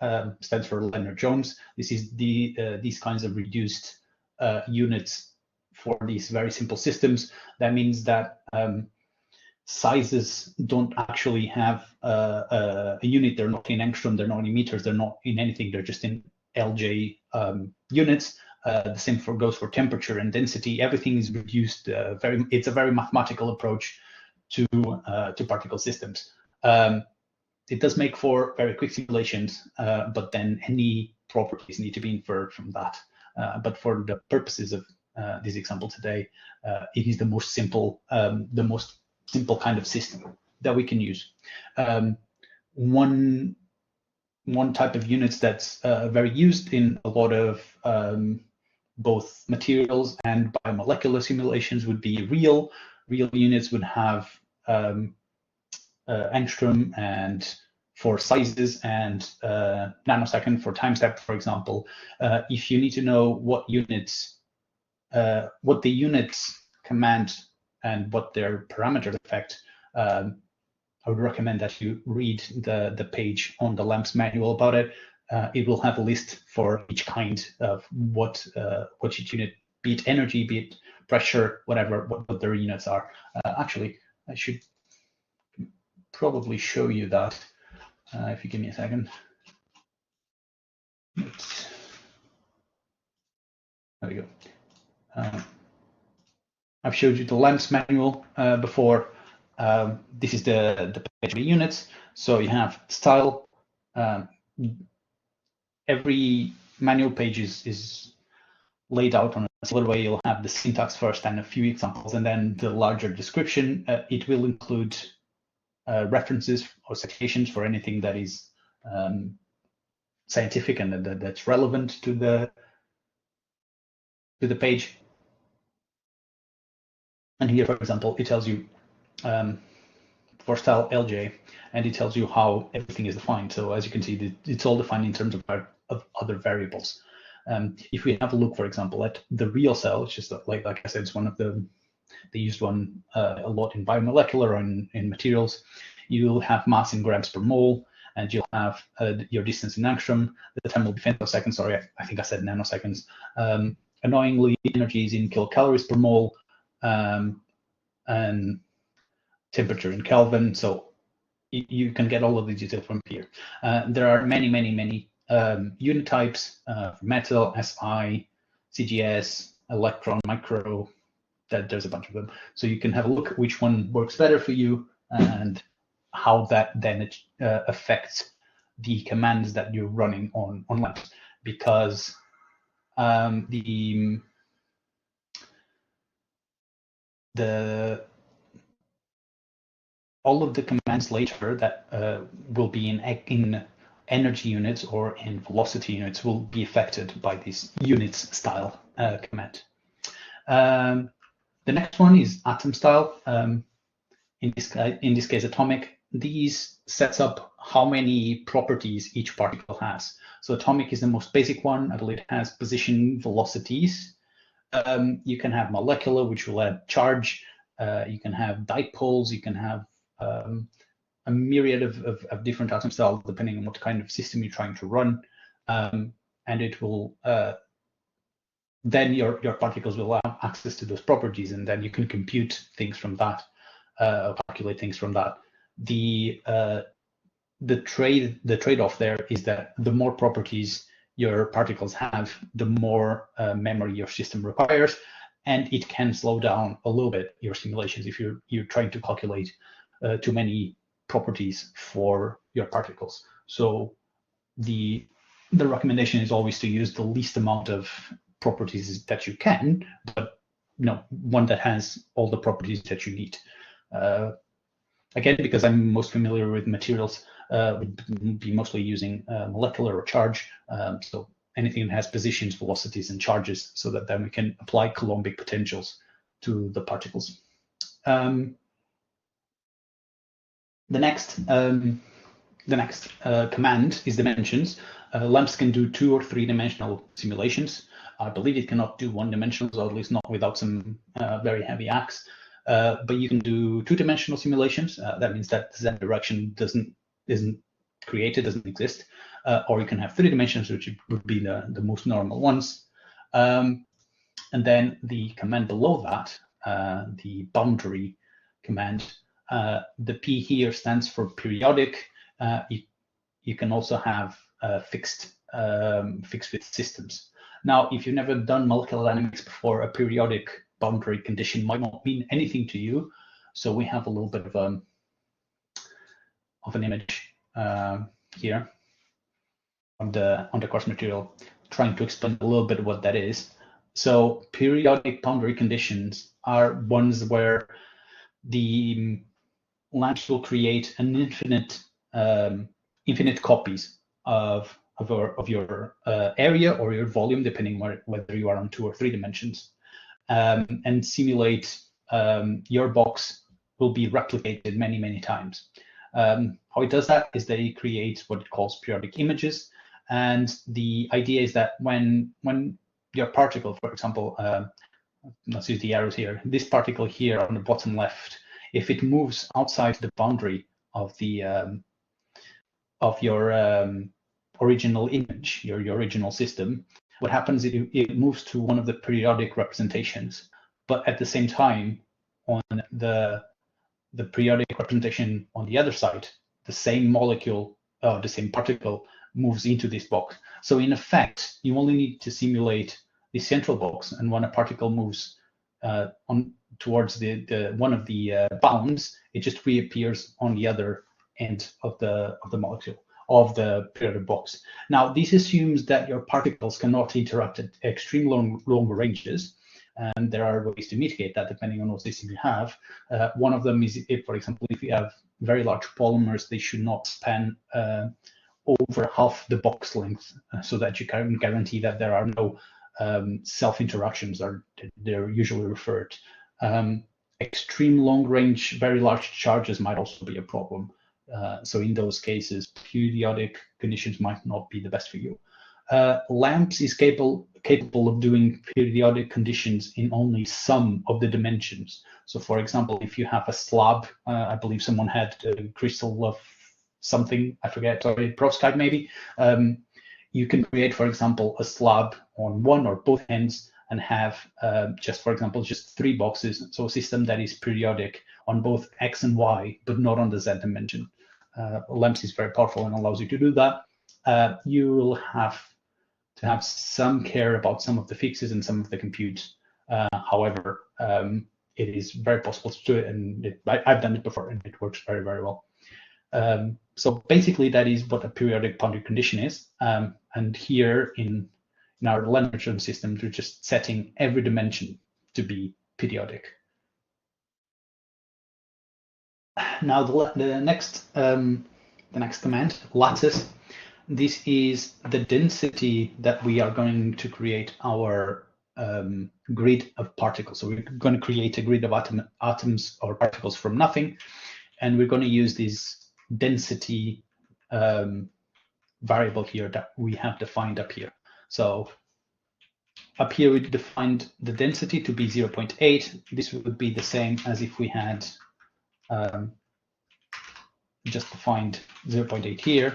stands for Lennard-Jones. This is these kinds of reduced units for these very simple systems. That means that sizes don't actually have a unit. They're not in angstrom, they're not in meters, they're not in anything. They're just in LJ units. The same goes for temperature and density. Everything is reduced. It's a very mathematical approach to particle systems. It does make for very quick simulations, but then any properties need to be inferred from that. But for the purposes of this example today, it is the most simple kind of system that we can use. One type of units that's very used in a lot of both materials and biomolecular simulations would be real. Real units would have angstrom and for sizes and nanosecond for time step, for example. If you need to know what the units command and what their parameters affect, I would recommend that you read the page on the LAMMPS manual about it. It will have a list for each kind of what each unit, be it energy, be it pressure, whatever, what their units are. Actually, I should probably show you that if you give me a second. Oops. There we go. I've showed you the LAMMPS manual before. This is the page of the units. So you have style. Every manual page is laid out on a similar way. You'll have the syntax first and a few examples, and then the larger description. It will include references or citations for anything that is scientific and that's relevant to the page. And here, for example, it tells you for style LJ, and it tells you how everything is defined. So as you can see, it's all defined in terms of other variables. If we have a look, for example, at the real cell, it's just like I said, it's one of they used one a lot in biomolecular or in materials. You'll have mass in grams per mole, and you'll have your distance in angstrom. The time will be femtoseconds. Sorry, I think I said nanoseconds. Annoyingly, energy is in kilocalories per mole, and temperature in Kelvin. So you can get all of the detail from here. There are many unit types: metal, SI, CGS, electron, micro, that there's a bunch of them. So you can have a look at which one works better for you and how that then affects the commands that you're running on LAMMPS, because all of the commands later that will be in energy units or in velocity units will be affected by this units style command. The next one is atom style. In this case, atomic. These sets up how many properties each particle has. So atomic is the most basic one. I believe it has position, velocities. You can have molecular, which will add charge. You can have dipoles. You can have a myriad of different atom styles depending on what kind of system you're trying to run. And it will then your particles will have access to those properties, and then you can compute things from that, calculate things from that. The trade-off there is that the more properties your particles have, the more memory your system requires, and it can slow down a little bit your simulations if you're trying to calculate too many properties for your particles. So the recommendation is always to use the least amount of properties that you can, but one that has all the properties that you need. Again, because I'm most familiar with materials, would be mostly using molecular or charge. So anything that has positions, velocities, and charges, so that then we can apply Coulombic potentials to the particles. The next command is dimensions. LAMMPS can do 2- or 3-dimensional simulations. I believe it cannot do 1-dimensional, or at least not without some very heavy acts. But you can do 2-dimensional simulations. That means that the Z direction isn't created, doesn't exist. Or you can have 3 dimensions, which would be the most normal ones. And then the command below that, the boundary command, the P here stands for periodic. You can also have fixed width systems. Now, if you've never done molecular dynamics before, a periodic boundary condition might not mean anything to you. So we have a little bit of an image here on the course material, trying to explain a little bit what that is. So periodic boundary conditions are ones where the LAMMPS will create an infinite copies of your area or your volume, depending whether you are on 2 or 3 dimensions, and simulate your box will be replicated many times. How it does that is that it creates what it calls periodic images, and the idea is that when your particle, for example, let's use the arrows here, this particle here on the bottom left, if it moves outside the boundary of the of your original image, your original system, what happens is it moves to one of the periodic representations, but at the same time, on the periodic representation on the other side, the same molecule, the same particle moves into this box. So in effect, you only need to simulate the central box, and when a particle moves on towards the one of the bounds, it just reappears on the other end of the molecule of the periodic box. Now, this assumes that your particles cannot interact at extreme long ranges, and there are ways to mitigate that depending on what system you have. One of them is, for example, if you have very large polymers, they should not span over half the box length, so that you can guarantee that there are no self-interactions, they're usually referred. Extreme long range, very large charges might also be a problem. So in those cases, periodic conditions might not be the best for you. LAMMPS is capable of doing periodic conditions in only some of the dimensions. So for example, if you have a slab, I believe someone had a crystal of something, I forget, sorry, perovskite maybe. You can create, for example, a slab on one or both ends and have just, for example, just 3 boxes. So a system that is periodic on both X and Y, but not on the Z dimension. LAMMPS is very powerful and allows you to do that. You will have have some care about some of the fixes and some of the compute. However, it is very possible to do it, and I've done it before, and it works very, very well. So basically, that is what a periodic boundary condition is. And here in our Lennard-Jones system, we're just setting every dimension to be periodic. Now the next command, lattice. This is the density that we are going to create our grid of particles. So we're going to create a grid of atoms or particles from nothing, and we're going to use this density variable here that we have defined up here. So up here we defined the density to be 0.8. This would be the same as if we had just defined 0.8 here.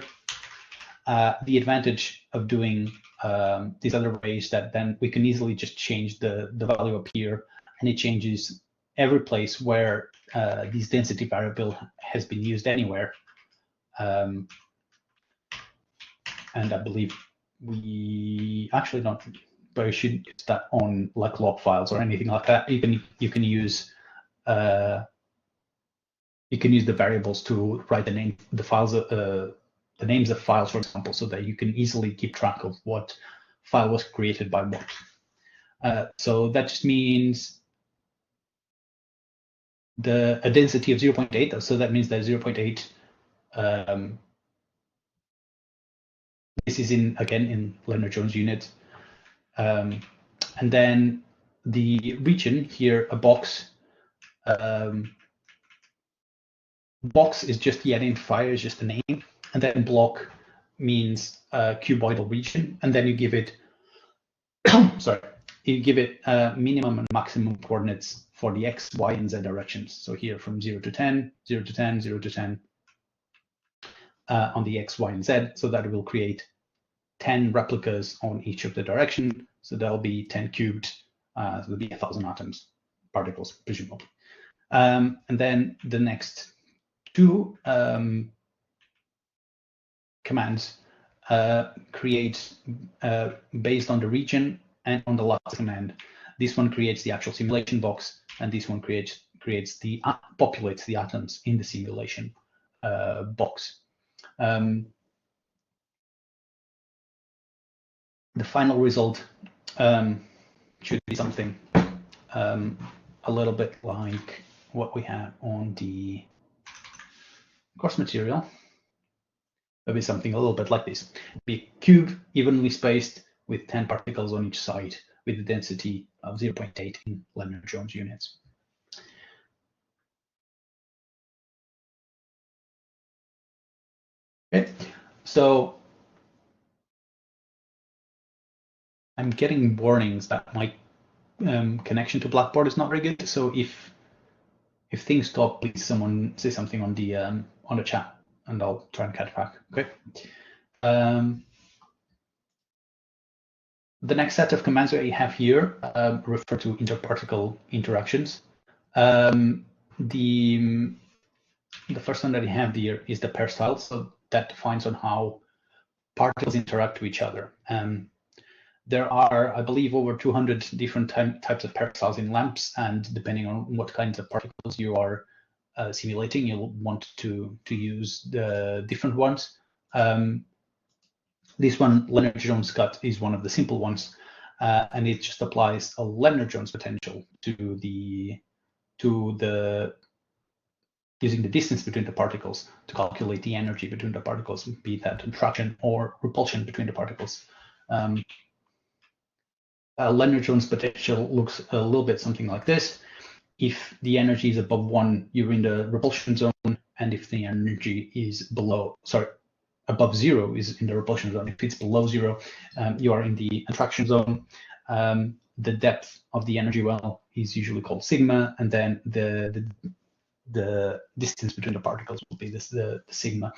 The advantage of doing these other ways that then we can easily just change the value up here, and it changes every place where this density variable has been used anywhere. And I believe we actually don't very should use that on like log files or anything like that. You can use the variables to write the names of files, for example, so that you can easily keep track of what file was created by what. So that just means a density of 0.8. So that means that 0.8. This is again in Lennard-Jones units. And then the region here, a box. Box is just the identifier, is just the name, and then block means cuboidal region, and then you give it you give it minimum and maximum coordinates for the x, y, and z directions. So here from 0 to 10, 0 to 10, 0 to 10 on the x, y, and z. So that will create 10 replicas on each of the direction. So that'll be 10 cubed. So there'll be 1,000 atoms, particles, presumably. And then the next two commands create based on the region and on the last command. This one creates the actual simulation box, and this one populates the atoms in the simulation box. The final result should be something a little bit like what we have on the course material. Maybe something a little bit like this. Be a cube evenly spaced with 10 particles on each side with a density of 0.8 in Lennard-Jones units. Okay, so I'm getting warnings that my connection to Blackboard is not very good. So if things stop, please someone say something on the chat, and I'll try and catch back. Okay. The next set of commands that you have here refer to interparticle interactions. The first one that you have here is the percyle, so that defines on how particles interact with each other. There are, I believe, over 200 different types of percyles in LAMMPS, and depending on what kinds of particles you are simulating, you'll want to use the different ones. This one, Lennard-Jones cut, is one of the simple ones, and it just applies a Lennard-Jones potential to the using the distance between the particles to calculate the energy between the particles, be that attraction or repulsion between the particles. Lennard-Jones potential looks a little bit something like this. If the energy is above 1, you're in the repulsion zone, and if the energy is above 0 is in the repulsion zone. If it's below 0, you are in the attraction zone. The depth of the energy well is usually called sigma, and then the distance between the particles will be the sigma.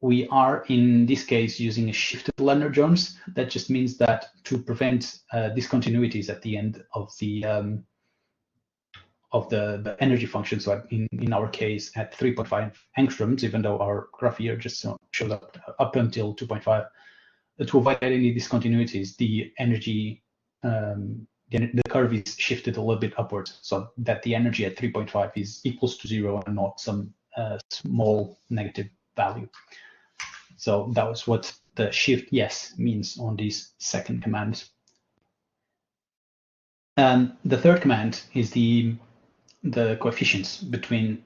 We are, in this case, using a shifted Lennard-Jones. That just means that to prevent discontinuities at the end of the energy function, so in our case at 3.5 angstroms, even though our graph here just shows up until 2.5, to avoid any discontinuities, the energy, the curve is shifted a little bit upwards, so that the energy at 3.5 is equals to 0 and not some small negative value. So that was what the shift yes means on this second command. And the third command is the coefficients between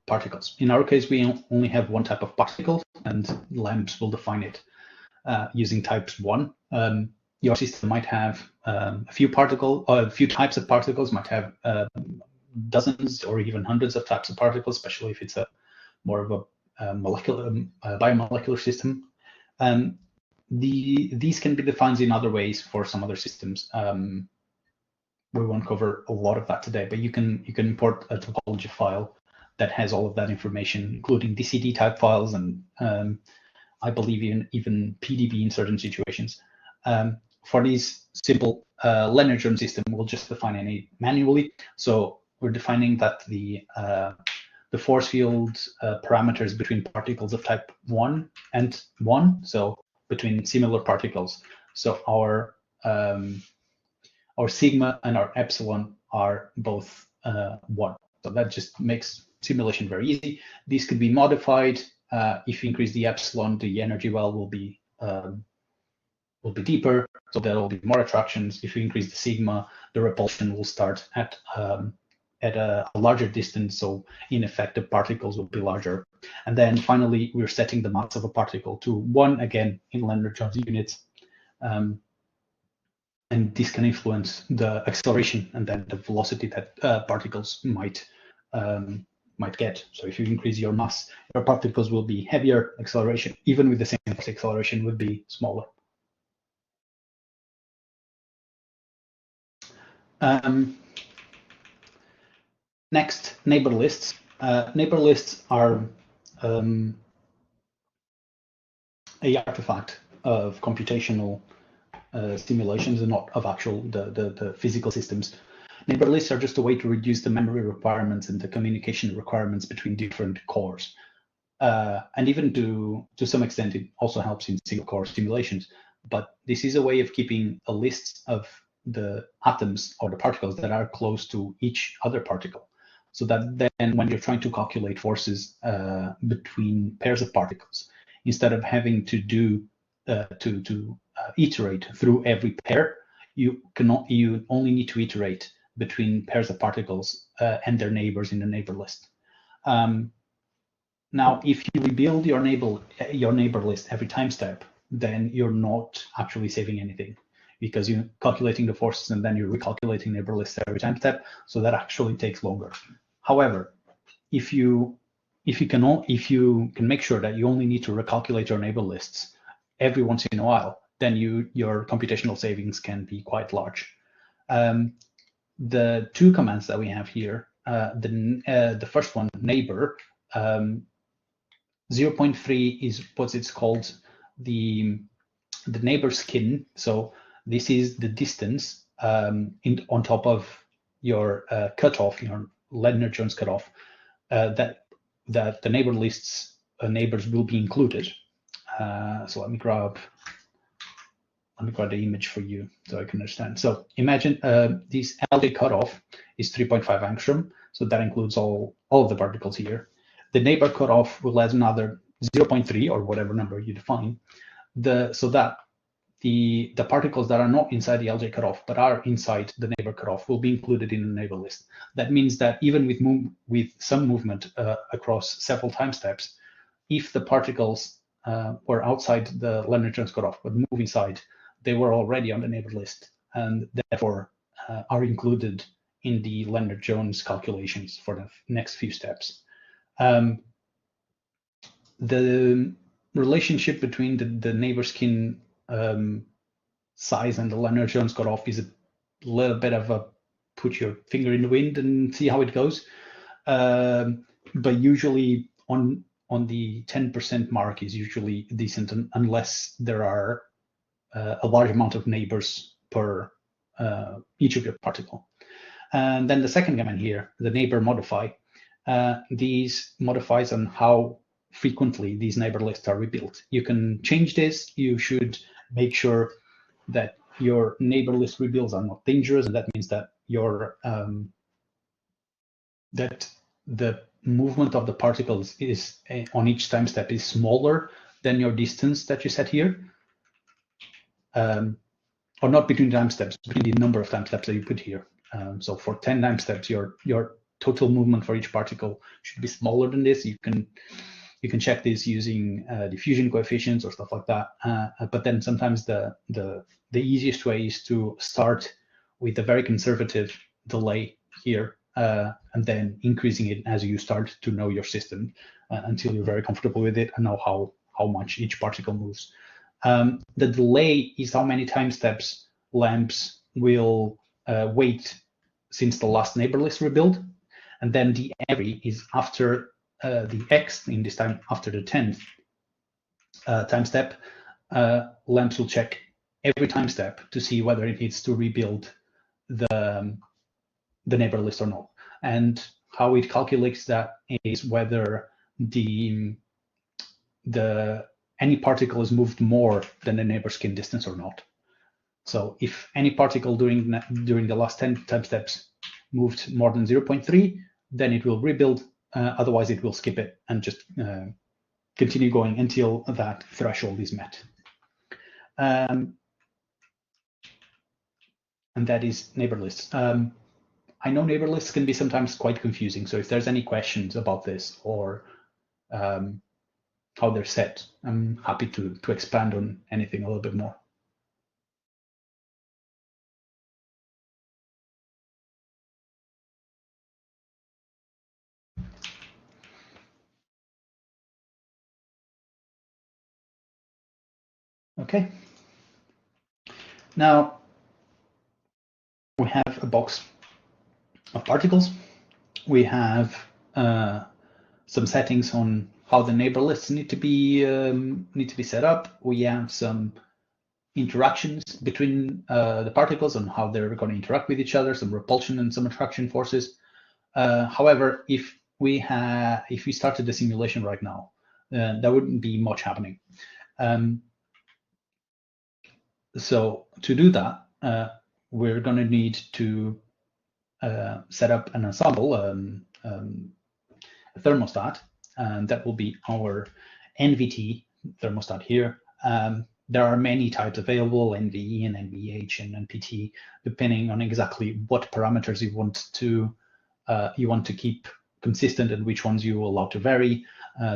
particles. In our case, we only have one type of particle, and LAMMPS will define it using types 1. Your system might have a few types of particles, might have dozens or even hundreds of types of particles, especially if it's more of a biomolecular system. These can be defined in other ways for some other systems. We won't cover a lot of that today, but you can import a topology file that has all of that information, including DCD type files and I believe even PDB in certain situations. For this simple Lennard-Jones system, we'll just define any manually. So we're defining that the force field parameters between particles of type 1 and 1, so between similar particles. So our sigma and our epsilon are both 1. So that just makes simulation very easy. These could be modified. If you increase the epsilon, the energy well will be deeper, so there will be more attractions. If you increase the sigma, the repulsion will start at a larger distance, so in effect the particles will be larger. And then finally, we're setting the mass of a particle to 1, again in Lennard-Jones units. And this can influence the acceleration and then the velocity that particles might get. So if you increase your mass, your particles will be heavier, acceleration, even with the same acceleration, would be smaller. Next, neighbor lists. Neighbor lists are a artifact of computational simulations and not of actual the physical systems. Neighbor lists are just a way to reduce the memory requirements and the communication requirements between different cores. And even to some extent, it also helps in single core simulations. But this is a way of keeping a list of the atoms or the particles that are close to each other particle. So that then when you're trying to calculate forces between pairs of particles, instead of having to do iterate through every pair, you only need to iterate between pairs of particles and their neighbors in the neighbor list. Now, if you rebuild your neighbor list every time step, then you're not actually saving anything, because you're calculating the forces and then you're recalculating neighbor lists every time step, so that actually takes longer. However, if you can make sure that you only need to recalculate your neighbor lists every once in a while, then your computational savings can be quite large. The two commands that we have here, the first one, neighbor, 0.3 is what it's called the neighbor skin. So this is the distance on top of your cutoff, your Lennard-Jones cutoff, that the neighbor lists neighbors will be included. So let me grab the image for you so I can understand. So imagine this LJ cutoff is 3.5 angstrom, so that includes all of the particles here. The neighbor cutoff will add another 0.3 or whatever number you define, so that the particles that are not inside the LJ cutoff but are inside the neighbor cutoff will be included in the neighbor list. That means that even with some movement across several time steps, if the particles were outside the Lennard-Jones cutoff but move inside, they were already on the neighbor list and therefore are included in the Lennard-Jones calculations for the next few steps. The relationship between the neighbor skin size and the Lennard-Jones cutoff is a little bit of a put your finger in the wind and see how it goes. But usually on the 10% mark is usually decent, unless there are a large amount of neighbors per each of your particle. And then the second command here, the neighbor modify, these modifies on how frequently these neighbor lists are rebuilt. You can change this. You should make sure that your neighbor list rebuilds are not dangerous, and that means that your that the movement of the particles is on each time step is smaller than your distance that you set here, or not between time steps, between the number of time steps that you put here. So for 10 time steps, your total movement for each particle should be smaller than this. You can check this using diffusion coefficients or stuff like that. But then sometimes the easiest way is to start with a very conservative delay here, and then increasing it as you start to know your system until you're very comfortable with it and know how much each particle moves. The delay is how many time steps LAMMPS will wait since the last neighbor list rebuild, and then the every is after the X, in this time after the 10th time step. LAMMPS will check every time step to see whether it needs to rebuild the neighbor list or not. And how it calculates that is whether any particle is moved more than the neighbor skin distance or not. So if any particle during the last 10 time steps moved more than 0.3, then it will rebuild. Otherwise, it will skip it and just continue going until that threshold is met. And that is neighbor lists. I know neighbor lists can be sometimes quite confusing. So if there's any questions about this or how they're set, I'm happy to expand on anything a little bit more. Okay. Now we have a box of particles. We have some settings on how the neighbor lists need to be set up. We have some interactions between the particles and how they're going to interact with each other, some repulsion and some attraction forces. However, if we started the simulation right now, there wouldn't be much happening. So to do that, we're going to need to set up an ensemble, a thermostat, and that will be our NVT thermostat here. There are many types available, NVE and NVH and NPT, depending on exactly what parameters you want to keep consistent and which ones you allow to vary.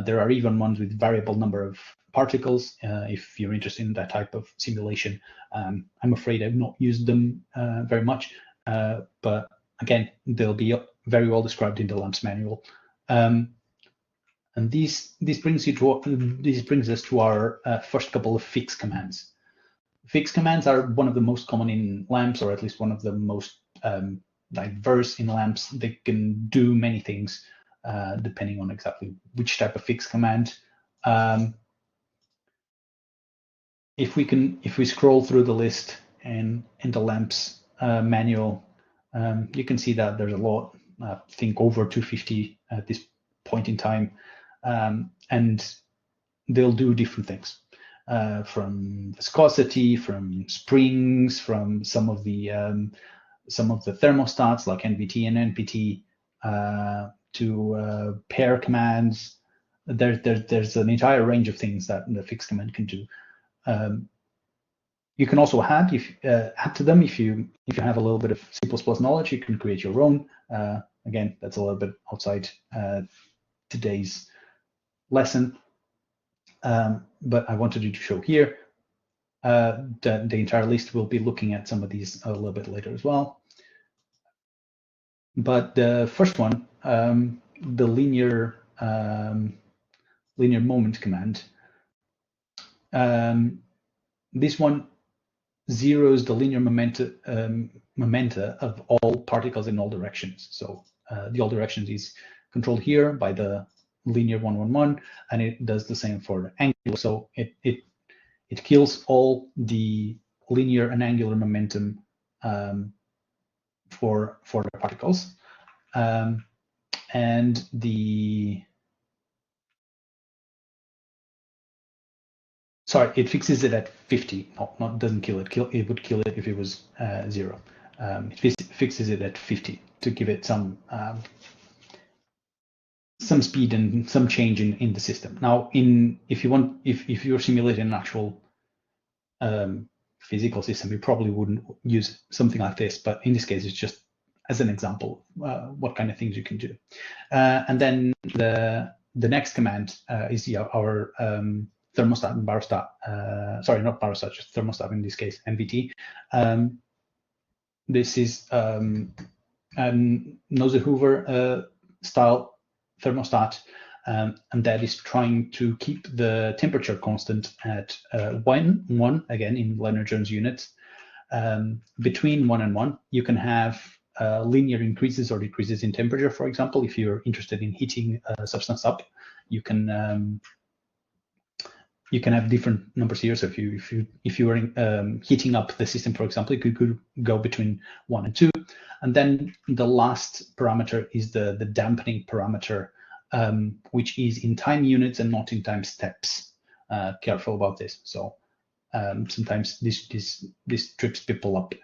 There are even ones with variable number of particles. If you're interested in that type of simulation, I'm afraid I've not used them very much, but again, they'll be very well described in the LAMMPS manual. And this brings us to our first couple of fix commands. Fix commands are one of the most common in LAMMPS, or at least one of the most diverse in LAMMPS. They can do many things depending on exactly which type of fix command. If we scroll through the list in the LAMMPS manual, you can see that there's a lot. I think over 250 at this point in time. And they'll do different things, from viscosity, from springs, from some of the thermostats like NVT and NPT, to pair commands. There's an entire range of things that the fix command can do. You can also add to them if you have a little bit of C++ knowledge. You can create your own. Again, that's a little bit outside today's lesson, but I wanted you to show here the entire list. We'll be looking at some of these a little bit later as well. But the first one, the linear moment command, this one zeroes the linear momenta of all particles in all directions. So the all directions is controlled here by the linear 111, and it does the same for the angular. So it kills all the linear and angular momentum for the particles, and sorry, it fixes it at 50. Not doesn't kill it. It would kill it if it was 0. It fixes it at 50 to give it some speed and some change in the system. Now, if you're simulating an actual physical system, you probably wouldn't use something like this. But in this case, it's just as an example what kind of things you can do. And then the next command is our thermostat and barostat. Sorry, not barostat, just thermostat in this case, MVT. This is Nose-Hoover style thermostat, and that is trying to keep the temperature constant at 1 again in Lennard-Jones units. Between 1 and 1, you can have linear increases or decreases in temperature. For example, if you're interested in heating a substance up, you can have different numbers here. So if you were heating up the system, for example, you could go between 1 and 2. And then the last parameter is the dampening parameter, which is in time units and not in time steps. Careful about this. So sometimes this trips people up.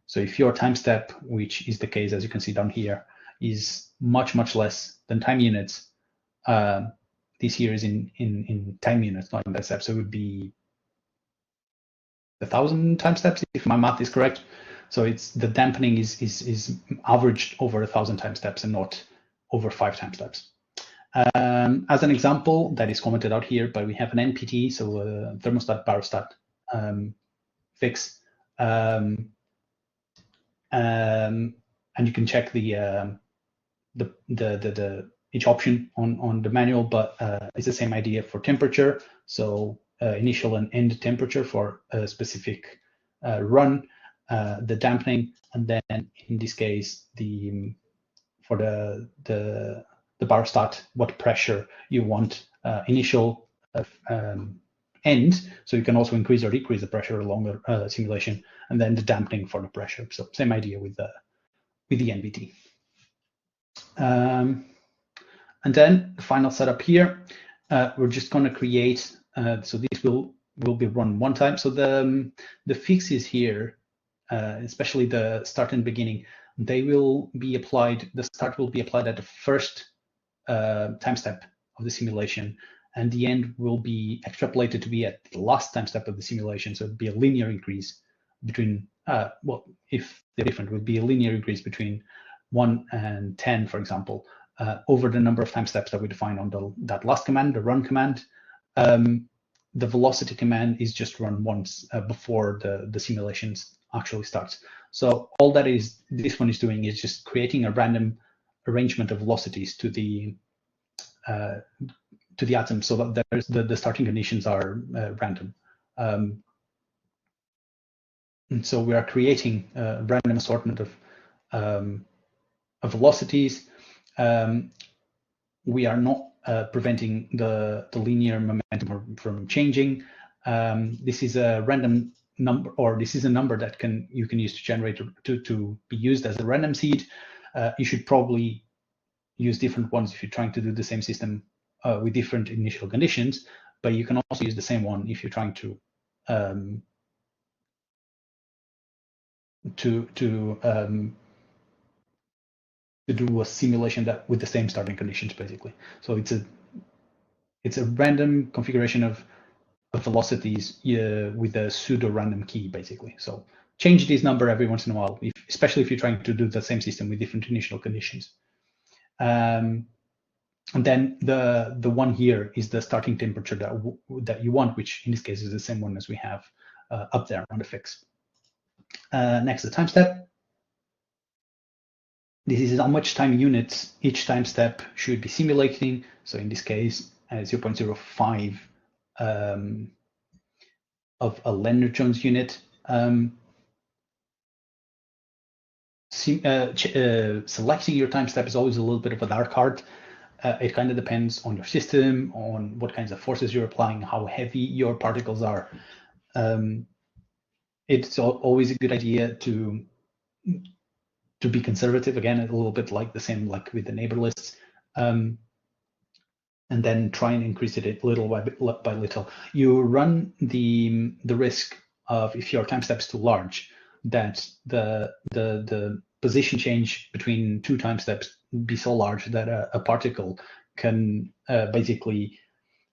So if your time step, which is the case as you can see down here, is much less than time units, this here is in time units, not in time steps. So it would be 1,000 time steps if my math is correct. So it's the dampening is averaged over 1,000 time steps and not over 5 time steps. As an example, that is commented out here, but we have an NPT, so a thermostat barostat fix, and you can check the each option on the manual, but it's the same idea for temperature. So initial and end temperature for a specific run, the dampening, and then in this case for the barostat, what pressure you want initial end. So you can also increase or decrease the pressure along the simulation, and then the dampening for the pressure. So same idea with the NVT. And then the final setup here, we're just going to create. So this will be run one time. So the fixes here, especially the start and beginning, they will be applied. The start will be applied at the first time step of the simulation, and the end will be extrapolated to be at the last time step of the simulation. So it'll be a linear increase between, well, if they're different, it would be a linear increase between 1 and 10, for example, over the number of time steps that we define on that last command, the run command. The velocity command is just run once before the simulations actually starts. So all that this one is doing is just creating a random arrangement of velocities to the atom, so that there's the starting conditions are random. And so we are creating a random assortment of velocities. We are not preventing the linear momentum from changing. This is a random number, or this is a number that you can use to generate to be used as a random seed. You should probably use different ones if you're trying to do the same system with different initial conditions, but you can also use the same one if you're trying to do a simulation that with the same starting conditions, basically. So it's a random configuration of velocities with a pseudo-random key, basically. So change this number every once in a while, especially if you're trying to do the same system with different initial conditions. And then the one here is the starting temperature that you want, which in this case is the same one as we have up there on the fix. Next, the time step. This is how much time units each time step should be simulating. So in this case, 0.05 of a Lennard-Jones unit. Selecting your time step is always a little bit of a dark art. It kind of depends on your system, on what kinds of forces you're applying, how heavy your particles are. It's always a good idea to be conservative. Again, a little bit like the same like with the neighbor lists. And and then try and increase it little by little. You run the risk of, if your time step is too large, that the position change between two time steps be so large that a particle can basically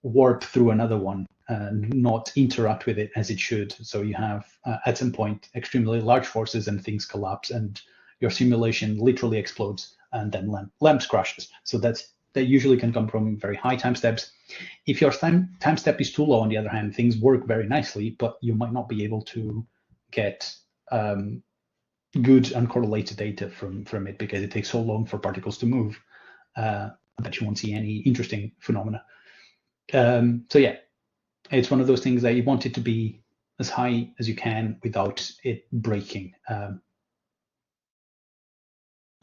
warp through another one and not interact with it as it should. So you have at some point extremely large forces and things collapse and your simulation literally explodes, and then LAMMPS crashes. So that usually can come from very high time steps. If your time step is too low, on the other hand, things work very nicely, but you might not be able to get good uncorrelated data from it because it takes so long for particles to move that you won't see any interesting phenomena. So yeah, it's one of those things that you want it to be as high as you can without it breaking.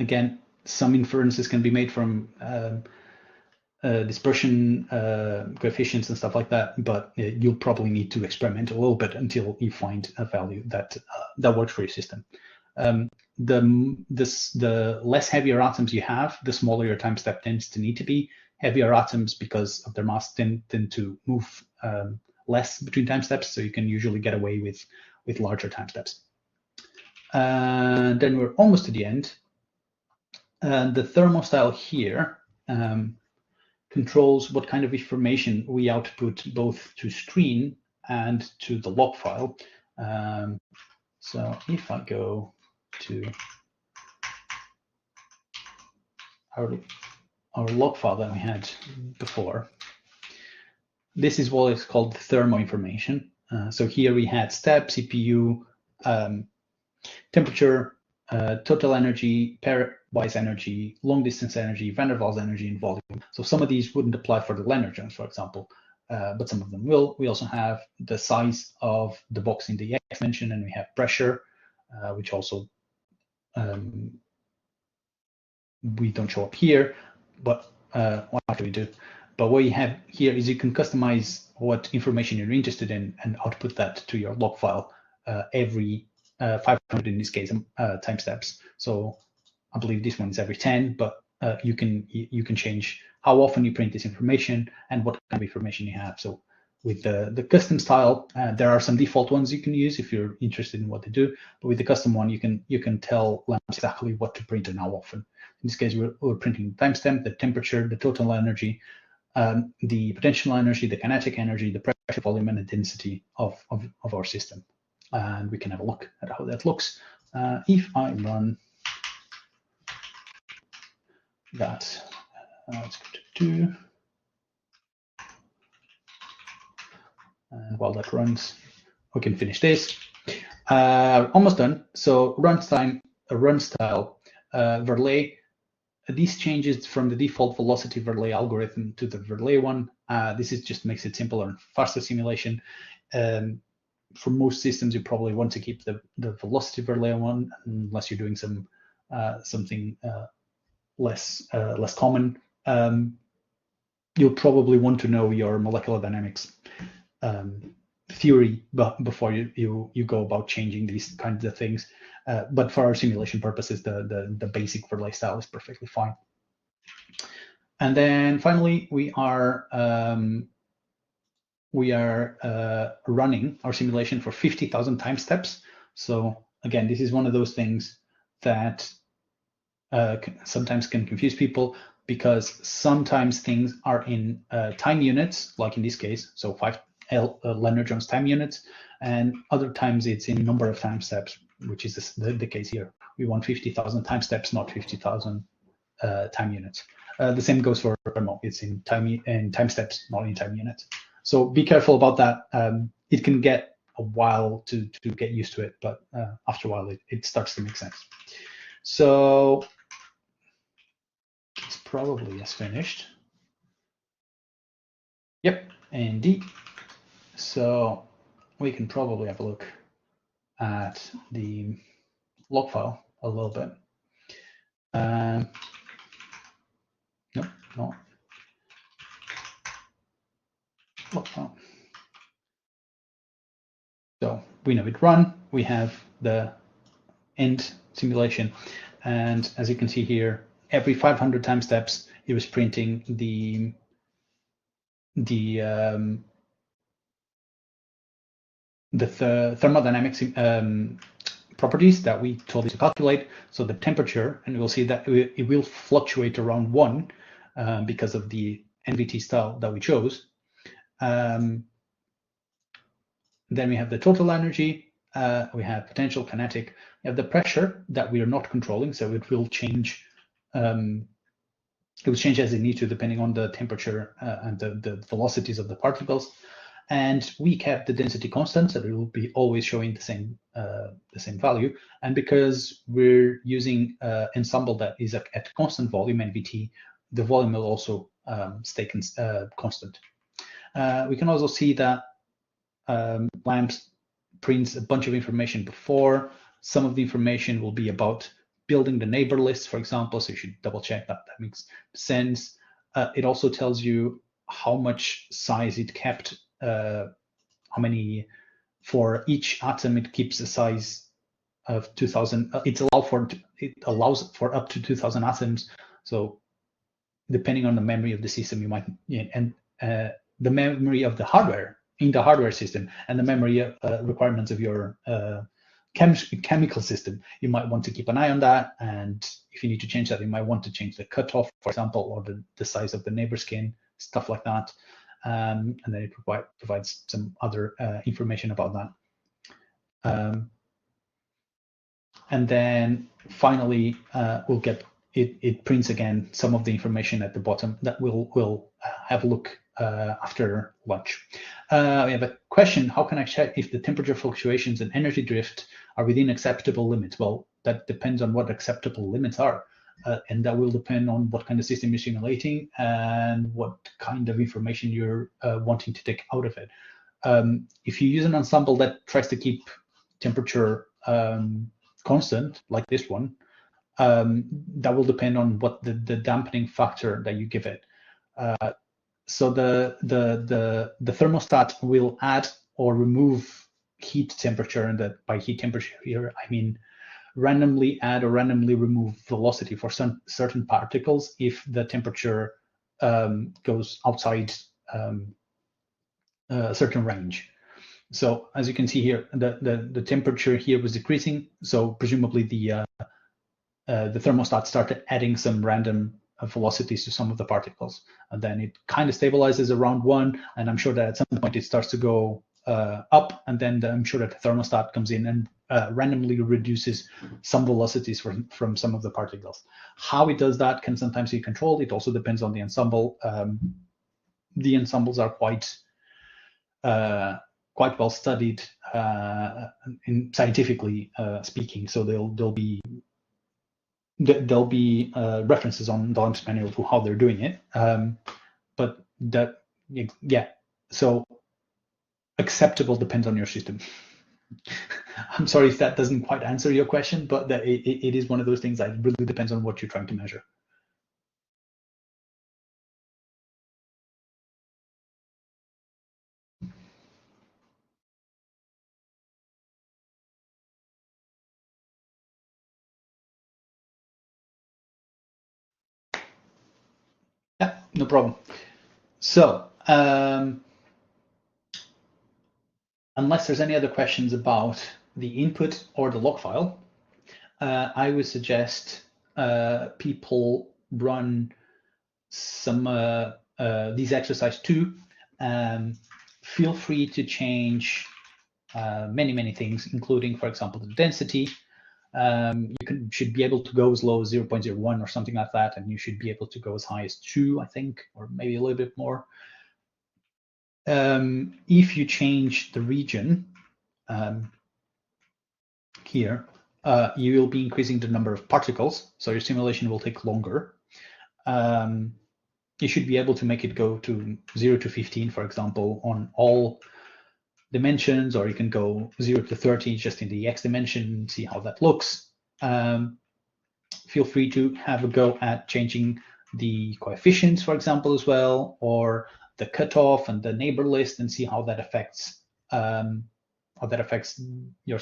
Again, some inferences can be made from dispersion coefficients and stuff like that, but you'll probably need to experiment a little bit until you find a value that works for your system. The less heavier atoms you have, the smaller your time step tends to need to be. Heavier atoms, because of their mass, tend to move less between time steps, so you can usually get away with larger time steps. Then we're almost to the end. The thermostyle here controls what kind of information we output both to screen and to the log file. So if I go to our log file that we had before, this is what is called thermo information. So here we had step, CPU, temperature, total energy, pairwise energy, long distance energy, van der Waals energy, and volume. So some of these wouldn't apply for the Lennard-Jones, for example, but some of them will. We also have the size of the box in the X dimension, and we have pressure, which also we don't show up here, but what do we do? But what you have here is you can customize what information you're interested in and output that to your log file every 500 in this case time steps. So I believe this one is every 10, but you can change how often you print this information and what kind of information you have. So with the custom style, there are some default ones you can use if you're interested in what they do. But with the custom one, you can tell LAMMPS exactly what to print and how often. In this case, we're printing the timestamp, the temperature, the total energy, the potential energy, the kinetic energy, the pressure, volume, and the density of our system. And we can have a look at how that looks. If I run that, let's go to 2. And while that runs, we can finish this. Almost done. So runtime, run style, Verlet. These changes from the default velocity Verlet algorithm to the Verlet one. This is just makes it simpler and faster simulation. For most systems, you probably want to keep the velocity Verlet one, unless you're doing something less common. You'll probably want to know your molecular dynamics theory before you go about changing these kinds of things. But for our simulation purposes, the basic Verlet style is perfectly fine. And then finally, we are running our simulation for 50,000 time steps. So again, this is one of those things that sometimes can confuse people, because sometimes things are in time units, like in this case, so 5 Lennard-Jones time units, and other times it's in number of time steps, which is the case here. We want 50,000 time steps, not 50,000 time units. The same goes for thermo. It's in time steps, not in time units. So be careful about that. It can get a while to get used to it, but after a while it starts to make sense. So it's probably as finished. Yep, indeed. So we can probably have a look at the log file a little bit. Nope, not log file. So we know it run. We have the end simulation, and as you can see here, every 500 time steps, it was printing the thermodynamics properties that we told it to calculate. So the temperature, and we'll see that it will fluctuate around 1 because of the NVT style that we chose. Then we have the total energy, we have potential, kinetic, we have the pressure that we are not controlling, so it will change. It will change as it needs to depending on the temperature and the velocities of the particles. And we kept the density constant, so it will be always showing the same value. And because we're using ensemble that is at constant volume, NVT, the volume will also stay constant. We can also see that LAMMPS prints a bunch of information before. Some of the information will be about building the neighbor list, for example, so you should double check that that makes sense. It also tells you how much size it kept, how many, for each atom it keeps a size of 2000. It allows for up to 2000 atoms. So depending on the memory of the system, you might, and the memory of the hardware in the hardware system and the memory requirements of your chemical system, you might want to keep an eye on that. And if you need to change that, you might want to change the cutoff, for example, or the size of the neighbor skin, stuff like that. And then it provides some other information about that. And then finally, we'll get it prints again some of the information at the bottom that we'll have a look after lunch. We have a question: how can I check if the temperature fluctuations and energy drift are within acceptable limits? Well, that depends on what acceptable limits are, and that will depend on what kind of system you're simulating and what kind of information you're wanting to take out of it. If you use an ensemble that tries to keep temperature constant, like this one, that will depend on what the dampening factor that you give it. So the thermostat will add or remove heat temperature, and by heat temperature here I mean randomly add or randomly remove velocity for some certain particles if the temperature goes outside a certain range. So as you can see here, the temperature here was decreasing, so presumably the thermostat started adding some random velocities to some of the particles, and then it kind of stabilizes around 1, and I'm sure that at some point it starts to go up, and then I'm sure that the thermostat comes in and randomly reduces some velocities from some of the particles. How it does that can sometimes be controlled. It also depends on the ensemble. The ensembles are quite well studied in scientifically speaking, so there'll be references on the LAMMPS manual to how they're doing it. But that, yeah, so acceptable depends on your system. I'm sorry if that doesn't quite answer your question, but it is one of those things that really depends on what you're trying to measure. Yeah, no problem. So, unless there's any other questions about the input or the log file, I would suggest people run some these exercise 2. Feel free to change many things, including, for example, the density. You should be able to go as low as 0.01 or something like that, and you should be able to go as high as 2, I think, or maybe a little bit more. If you change the region here, you will be increasing the number of particles, so your simulation will take longer. You should be able to make it go to 0 to 15, for example, on all dimensions, or you can go 0 to 30 just in the X dimension, see how that looks. Feel free to have a go at changing the coefficients, for example, as well, or the cutoff and the neighbor list, and see how that affects your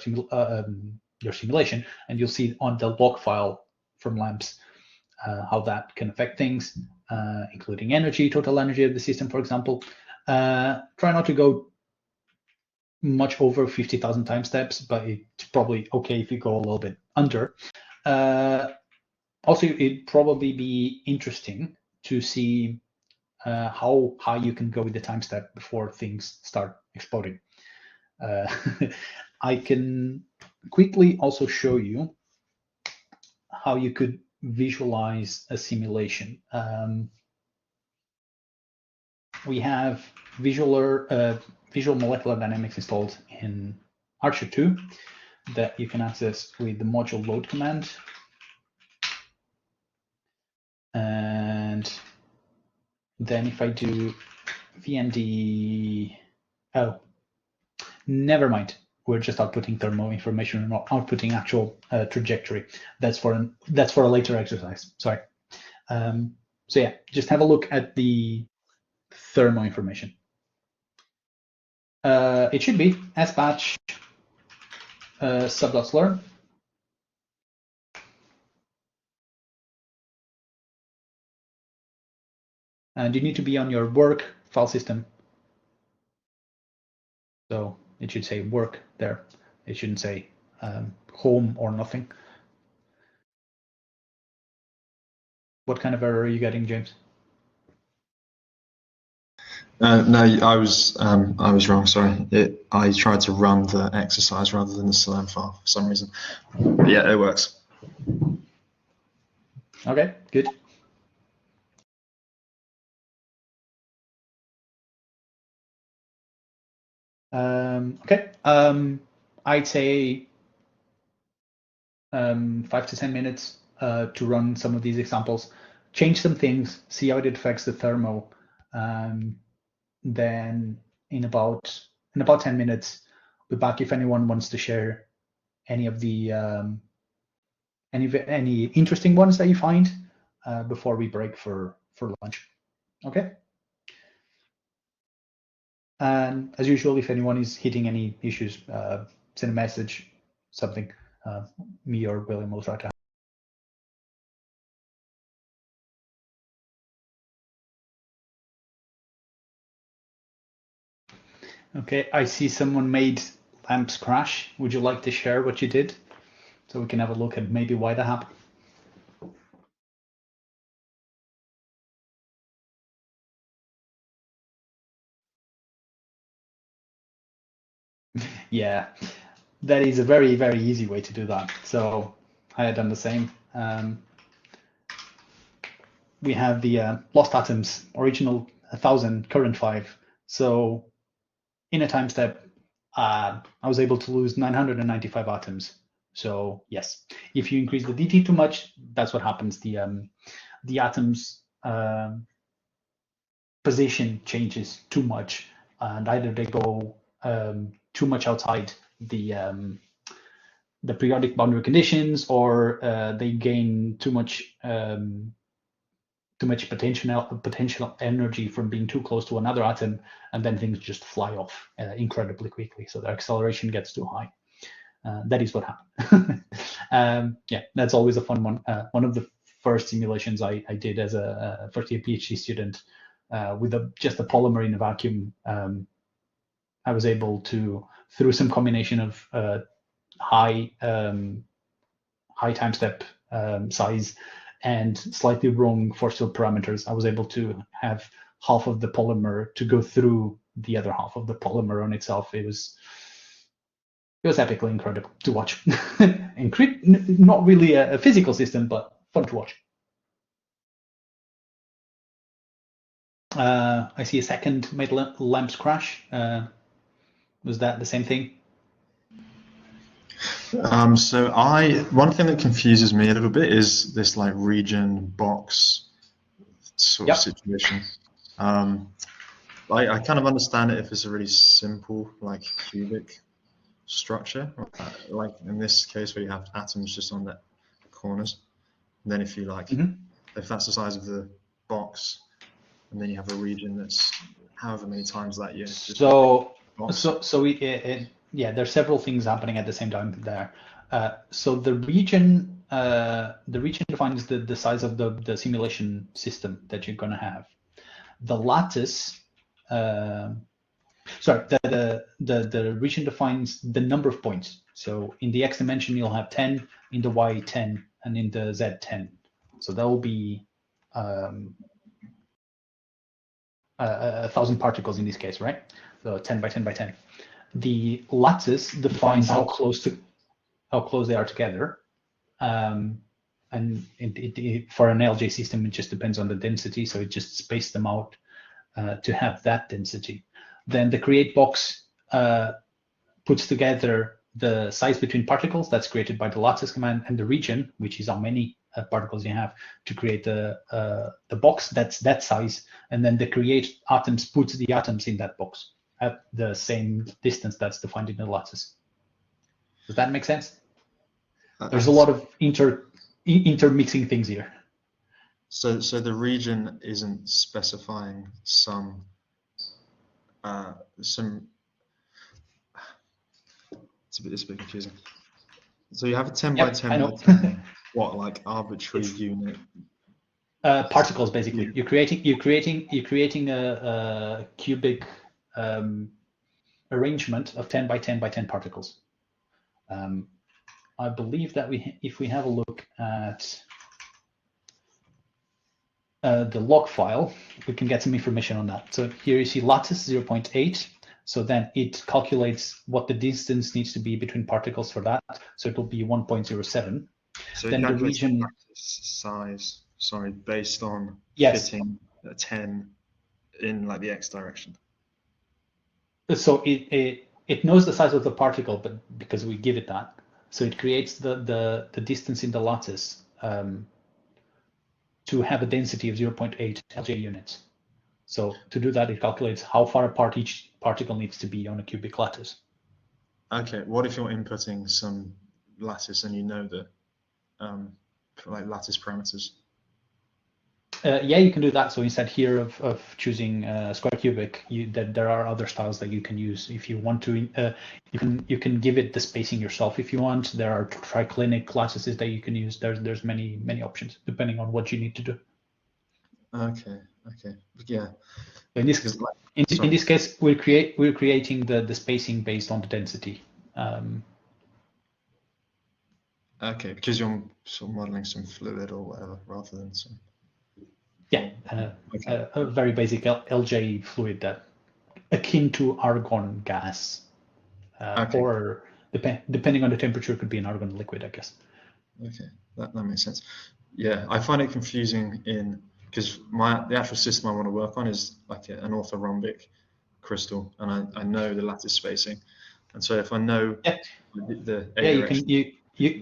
simulation. And you'll see on the log file from LAMMPS how that can affect things, including energy, total energy of the system, for example. Try not to go much over 50,000 time steps, but it's probably okay if you go a little bit under. Also, it'd probably be interesting to see how high you can go with the time step before things start exploding. I can quickly also show you how you could visualize a simulation. We have visual molecular dynamics installed in ARCHER2 that you can access with the module load command. And then if I do VND, oh, never mind. We're just outputting thermal information and not outputting actual trajectory. That's for a later exercise. Sorry. So yeah, just have a look at the thermal information. It should be sbatch sub.slurm. And you need to be on your work file system. So it should say work there. It shouldn't say home or nothing. What kind of error are you getting, James? No, I was wrong. Sorry, I tried to run the exercise rather than the SLAM file for some reason. But yeah, it works. Okay, good. Okay, I'd say 5 to 10 minutes to run some of these examples, change some things, see how it affects the thermal. Then in about 10 minutes, we'll be back if anyone wants to share any of the any interesting ones that you find before we break for lunch. Okay. And as usual, if anyone is hitting any issues, send a message, something. Me or William will try to. Okay, I see someone made LAMMPS crash. Would you like to share what you did so we can have a look at maybe why that happened? Yeah, that is a very, very easy way to do that. So I had done the same. We have the lost atoms, original 1,000, current 5. So in a time step, I was able to lose 995 atoms. So yes, if you increase the DT too much, that's what happens. The atoms position changes too much, and either they go too much outside the periodic boundary conditions, or they gain too much potential energy from being too close to another atom, and then things just fly off incredibly quickly. So their acceleration gets too high. That is what happened. Yeah, that's always a fun one. One of the first simulations I did as a first-year PhD student with just a polymer in a vacuum. I was able to, through some combination of high time step size and slightly wrong force field parameters, I was able to have half of the polymer to go through the other half of the polymer on itself. It was epically incredible to watch. Not really a physical system, but fun to watch. I see a second made LAMMPS crash. Was that the same thing? So one thing that confuses me a little bit is this like region box sort of situation. I kind of understand it if it's a really simple like cubic structure, like in this case where you have atoms just on the corners. And then if you like, if that's the size of the box, and then you have a region that's however many times that year. Yeah, there's several things happening at the same time there. So the region defines the size of the simulation system that you're going to have. The lattice sorry, the region defines the number of points. So in the X dimension, you'll have 10, in the Y 10, and in the Z 10. So that will be 1,000 particles in this case, right? So 10 by 10 by 10. The lattice defines how close they are together. And for an LJ system, it just depends on the density. So it just spaced them out to have that density. Then the create box puts together the size between particles that's created by the lattice command, and the region, which is how many particles you have to create the box, that's that size. And then the create atoms puts the atoms in that box at the same distance that's defined in the lattice. Does that make sense? There's a lot of intermixing things here. So the region isn't specifying some it's a bit confusing. So you have a 10 by 10 by 10, what, like arbitrary unit? Particles, basically. You're creating a cubic arrangement of 10 by 10 by 10 particles. I believe that if we have a look at the log file, we can get some information on that. So here you see lattice 0.8. So then it calculates what the distance needs to be between particles for that. So it will be 1.07. So then the region size, sorry, based on fitting a 10 in like the X direction. So it knows the size of the particle, but because we give it that, so it creates the distance in the lattice to have a density of 0.8 LJ units. So to do that, it calculates how far apart each particle needs to be on a cubic lattice. Okay, what if you're inputting some lattice and you know that, like lattice parameters? Yeah, you can do that. So instead here of choosing square cubic, there are other styles that you can use if you want to. You can give it the spacing yourself if you want. There are triclinic lattices that you can use. There's many options depending on what you need to do. Okay, yeah. So in this case, we're creating the spacing based on the density. Okay, because you're sort of modeling some fluid or whatever rather than some. Yeah, a very basic LJ fluid that akin to argon gas, or depending on the temperature, could be an argon liquid, I guess. Okay, that makes sense. Yeah, I find it confusing because the actual system I want to work on is like an orthorhombic crystal, and I know the lattice spacing, and so if I know the direction,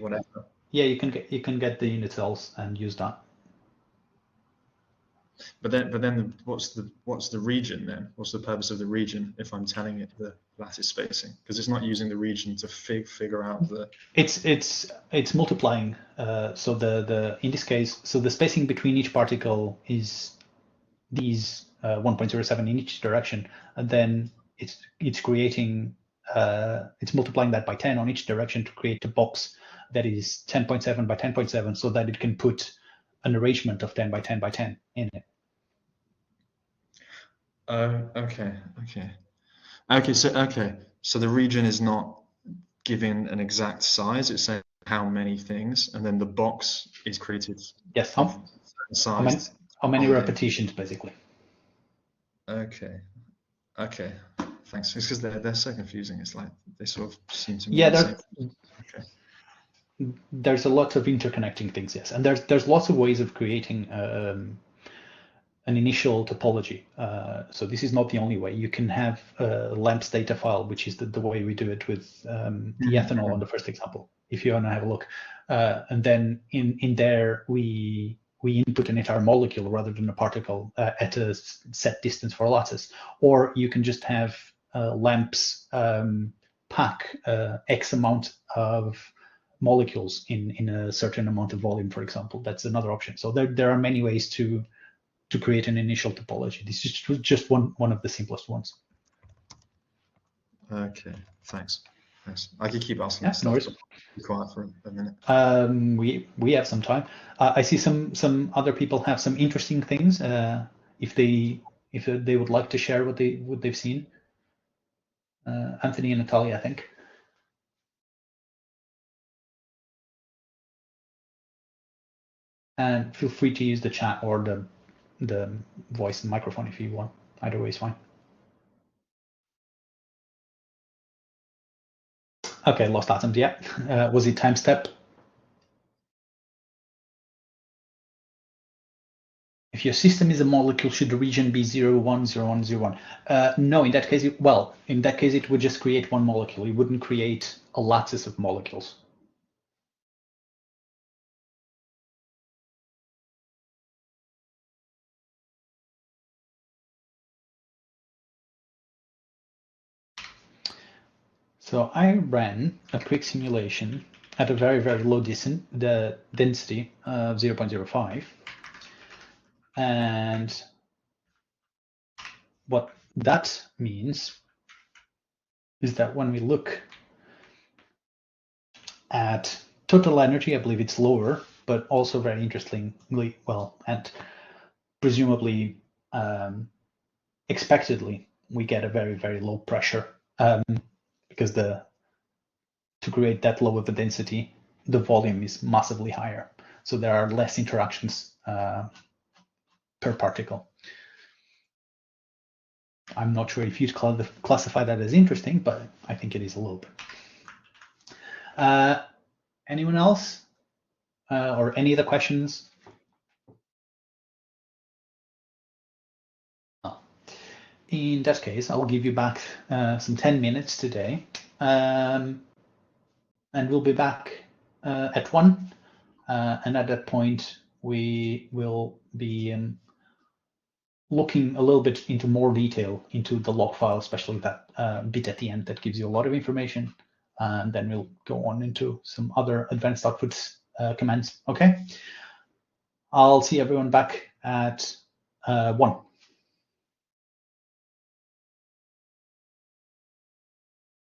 whatever. Yeah, you can get the unit cells and use that. But then what's the region then? What's the purpose of the region if I'm telling it the lattice spacing? Because it's not using the region to figure out the. It's multiplying. So in this case, so the spacing between each particle is these 1.07 in each direction, and then it's creating it's multiplying that by 10 on each direction to create a box that is 10.7 by 10.7, so that it can put an arrangement of 10 by 10 by 10 in it. So the region is not giving an exact size; it's saying how many things, and then the box is created. Yes. How many repetitions, basically. Okay. Thanks. It's because they're so confusing. It's like they sort of seem to. Yeah. There's a lot of interconnecting things, yes, and there's lots of ways of creating an initial topology. So this is not the only way. You can have a LAMMPS data file, which is the way we do it with the ethanol on the first example, if you want to have a look. And then in there, we input an entire molecule rather than a particle at a set distance for a lattice. Or you can just have LAMMPS pack X amount of molecules in a certain amount of volume, for example. That's another option. So there are many ways to create an initial topology. This is just one of the simplest ones. Okay, thanks. I could keep asking. No worries. Be quiet for a minute. We have some time. I see some other people have some interesting things. If they if they would like to share what they've seen. Anthony and Natalia, I think. And feel free to use the chat or the voice and microphone if you want. Either way is fine. Okay, lost atoms, yeah. Was it time step? If your system is a molecule, should the region be 0, 1, 0, 1, 0, 1? No, in that case, in that case, it would just create one molecule. It wouldn't create a lattice of molecules. So I ran a quick simulation at a very, very low density of 0.05. And what that means is that when we look at total energy, I believe it's lower, but also very interestingly, well, and presumably expectedly, we get a very, very low pressure because to create that low of a density, the volume is massively higher. So there are less interactions per particle. I'm not sure if you'd classify that as interesting, but I think it is a little bit. Anyone else? Or any other questions? Oh. In that case, I'll give you back some 10 minutes today. And we'll be back at 1. And at that point, we will be looking a little bit into more detail into the log file, especially that bit at the end that gives you a lot of information. And then we'll go on into some other advanced outputs commands. Okay. I'll see everyone back at 1.